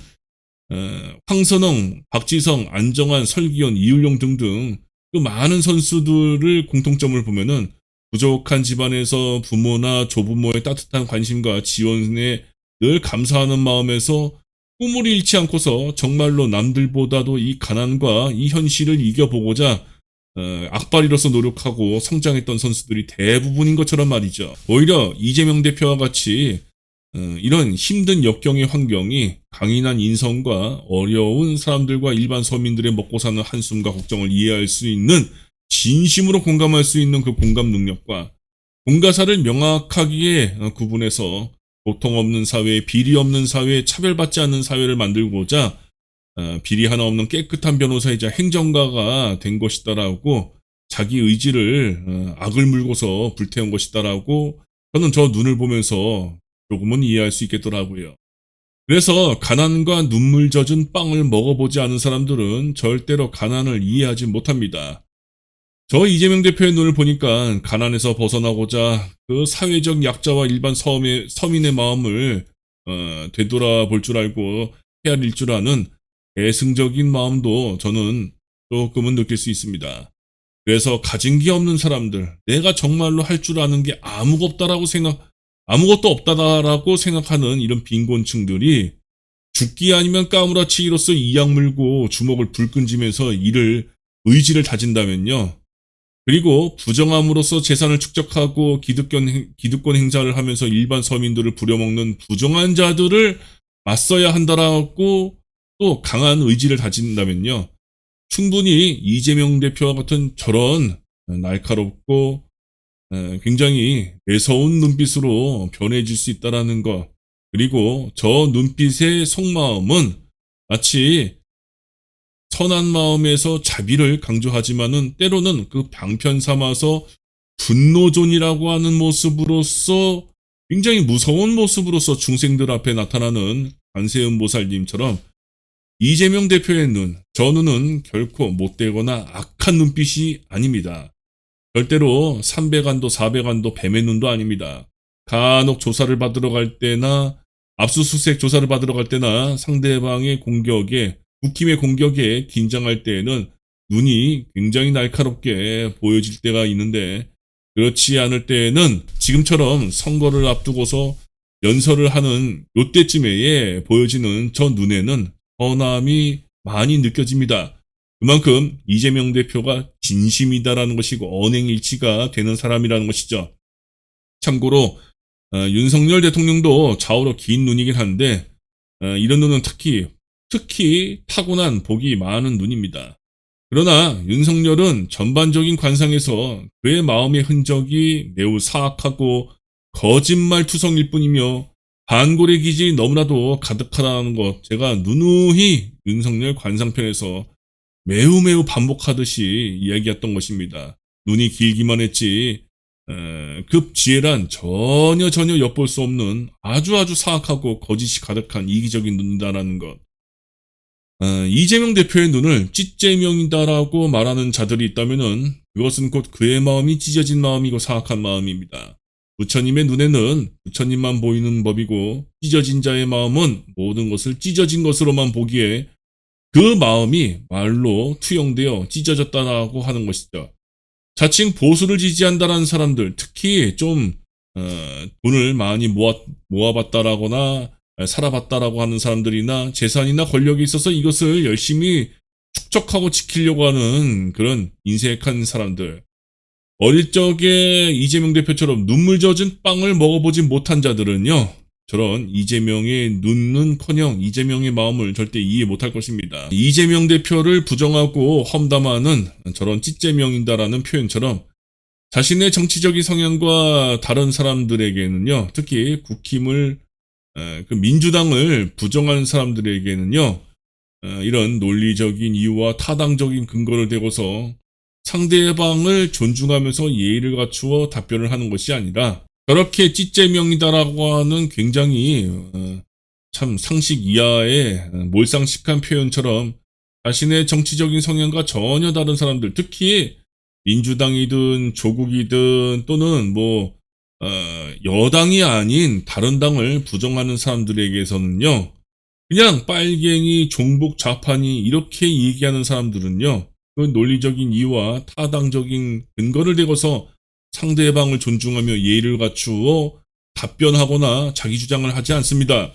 황선홍, 박지성, 안정환, 설기현, 이율용 등등 그 많은 선수들을 공통점을 보면은 부족한 집안에서 부모나 조부모의 따뜻한 관심과 지원에 늘 감사하는 마음에서 꿈을 잃지 않고서 정말로 남들보다도 이 가난과 이 현실을 이겨보고자 악바리로서 노력하고 성장했던 선수들이 대부분인 것처럼 말이죠. 오히려 이재명 대표와 같이 이런 힘든 역경의 환경이 강인한 인성과 어려운 사람들과 일반 서민들의 먹고 사는 한숨과 걱정을 이해할 수 있는, 진심으로 공감할 수 있는 그 공감 능력과 공가사를 명확하게 구분해서 고통 없는 사회, 비리 없는 사회, 차별받지 않는 사회를 만들고자 비리 하나 없는 깨끗한 변호사이자 행정가가 된 것이다라고 자기 의지를 악을 물고서 불태운 것이다라고 저는 저 눈을 보면서 조금은 이해할 수 있겠더라고요. 그래서 가난과 눈물 젖은 빵을 먹어보지 않은 사람들은 절대로 가난을 이해하지 못합니다. 저 이재명 대표의 눈을 보니까 가난에서 벗어나고자 그 사회적 약자와 일반 서민의 마음을 되돌아볼 줄 알고 헤아릴 줄 아는 대승적인 마음도 저는 조금은 느낄 수 있습니다. 그래서 가진 게 없는 사람들, 내가 정말로 할 줄 아는 게 아무것도 없다라고 생각하는 이런 빈곤층들이 죽기 아니면 까무라치기로서 이악 물고 주먹을 불끈지면서 의지를 다진다면요. 그리고 부정함으로써 재산을 축적하고 기득권 행사를 하면서 일반 서민들을 부려먹는 부정한 자들을 맞서야 한다라고 또 강한 의지를 다진다면요. 충분히 이재명 대표와 같은 저런 날카롭고 굉장히 매서운 눈빛으로 변해질 수 있다라는 것. 그리고 저 눈빛의 속마음은 마치 선한 마음에서 자비를 강조하지만은 때로는 그 방편 삼아서 분노존이라고 하는 모습으로서 굉장히 무서운 모습으로서 중생들 앞에 나타나는 관세음 보살님처럼 이재명 대표의 저 눈은 결코 못되거나 악한 눈빛이 아닙니다. 절대로 300안도 400안도 뱀의 눈도 아닙니다. 간혹 조사를 받으러 갈 때나 압수수색 조사를 받으러 갈 때나 상대방의 국힘의 공격에 긴장할 때에는 눈이 굉장히 날카롭게 보여질 때가 있는데, 그렇지 않을 때에는 지금처럼 선거를 앞두고서 연설을 하는 요때쯤에 보여지는 저 눈에는 선함이 많이 느껴집니다. 그만큼 이재명 대표가 진심이다라는 것이고 언행일치가 되는 사람이라는 것이죠. 참고로 윤석열 대통령도 좌우로 긴 눈이긴 한데 이런 눈은 특히 타고난 복이 많은 눈입니다. 그러나 윤석열은 전반적인 관상에서 그의 마음의 흔적이 매우 사악하고 거짓말투성일 뿐이며 반골의 기질이 너무나도 가득하다는 것, 제가 누누이 윤석열 관상편에서 매우 반복하듯이 이야기했던 것입니다. 눈이 길기만 했지 급 지혜란 전혀 엿볼 수 없는 아주 사악하고 거짓이 가득한 이기적인 눈이다라는 것. 이재명 대표의 눈을 찢재명이다라고 말하는 자들이 있다면은 그것은 곧 그의 마음이 찢어진 마음이고 사악한 마음입니다. 부처님의 눈에는 부처님만 보이는 법이고 찢어진 자의 마음은 모든 것을 찢어진 것으로만 보기에 그 마음이 말로 투영되어 찢어졌다라고 하는 것이죠. 자칭 보수를 지지한다라는 사람들, 특히 좀 돈을 많이 모아봤다라거나 살아봤다라고 하는 사람들이나 재산이나 권력이 있어서 이것을 열심히 축적하고 지키려고 하는 그런 인색한 사람들. 어릴 적에 이재명 대표처럼 눈물 젖은 빵을 먹어보지 못한 자들은요, 저런 이재명의 눈은커녕 이재명의 마음을 절대 이해 못할 것입니다. 이재명 대표를 부정하고 험담하는 저런 찢재명이다라는 표현처럼 자신의 정치적인 성향과 다른 사람들에게는요, 특히 국힘을 그 민주당을 부정하는 사람들에게는요, 이런 논리적인 이유와 타당적인 근거를 대고서 상대방을 존중하면서 예의를 갖추어 답변을 하는 것이 아니라 저렇게 찢재명이다라고 하는 굉장히 참 상식 이하의 몰상식한 표현처럼 자신의 정치적인 성향과 전혀 다른 사람들, 특히 민주당이든 조국이든 또는 여당이 아닌 다른 당을 부정하는 사람들에게서는요, 그냥 빨갱이, 종북, 좌파니 이렇게 얘기하는 사람들은요, 그 논리적인 이유와 타당적인 근거를 대고서 상대방을 존중하며 예의를 갖추어 답변하거나 자기 주장을 하지 않습니다.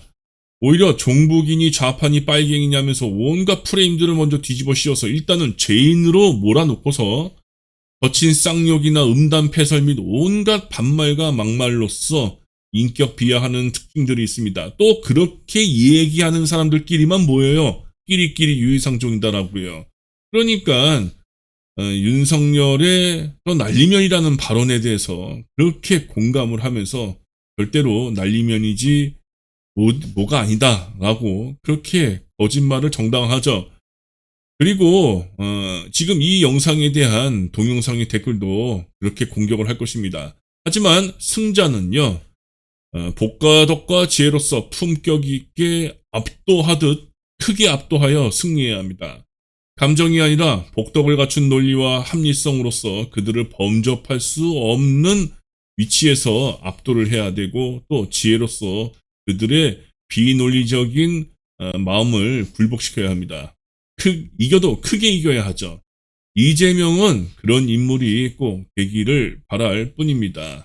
오히려 종북이니 좌파니 빨갱이냐면서 온갖 프레임들을 먼저 뒤집어 씌워서 일단은 죄인으로 몰아놓고서 거친 쌍욕이나 음담 패설 및 온갖 반말과 막말로써 인격 비하하는 특징들이 있습니다. 또 그렇게 얘기하는 사람들끼리만 모여요. 끼리끼리 유해상종이다라고요. 그러니까 윤석열의 난리면이라는 발언에 대해서 그렇게 공감을 하면서 절대로 난리면이지 뭐가 아니다라고 그렇게 거짓말을 정당화하죠. 그리고 지금 이 영상에 대한 동영상의 댓글도 그렇게 공격을 할 것입니다. 하지만 승자는요, 복과 덕과 지혜로서 품격 있게 압도하듯 크게 압도하여 승리해야 합니다. 감정이 아니라 복덕을 갖춘 논리와 합리성으로서 그들을 범접할 수 없는 위치에서 압도를 해야 되고, 또 지혜로서 그들의 비논리적인 마음을 굴복시켜야 합니다. 이겨도 크게 이겨야 하죠. 이재명은 그런 인물이 꼭 되기를 바랄 뿐입니다.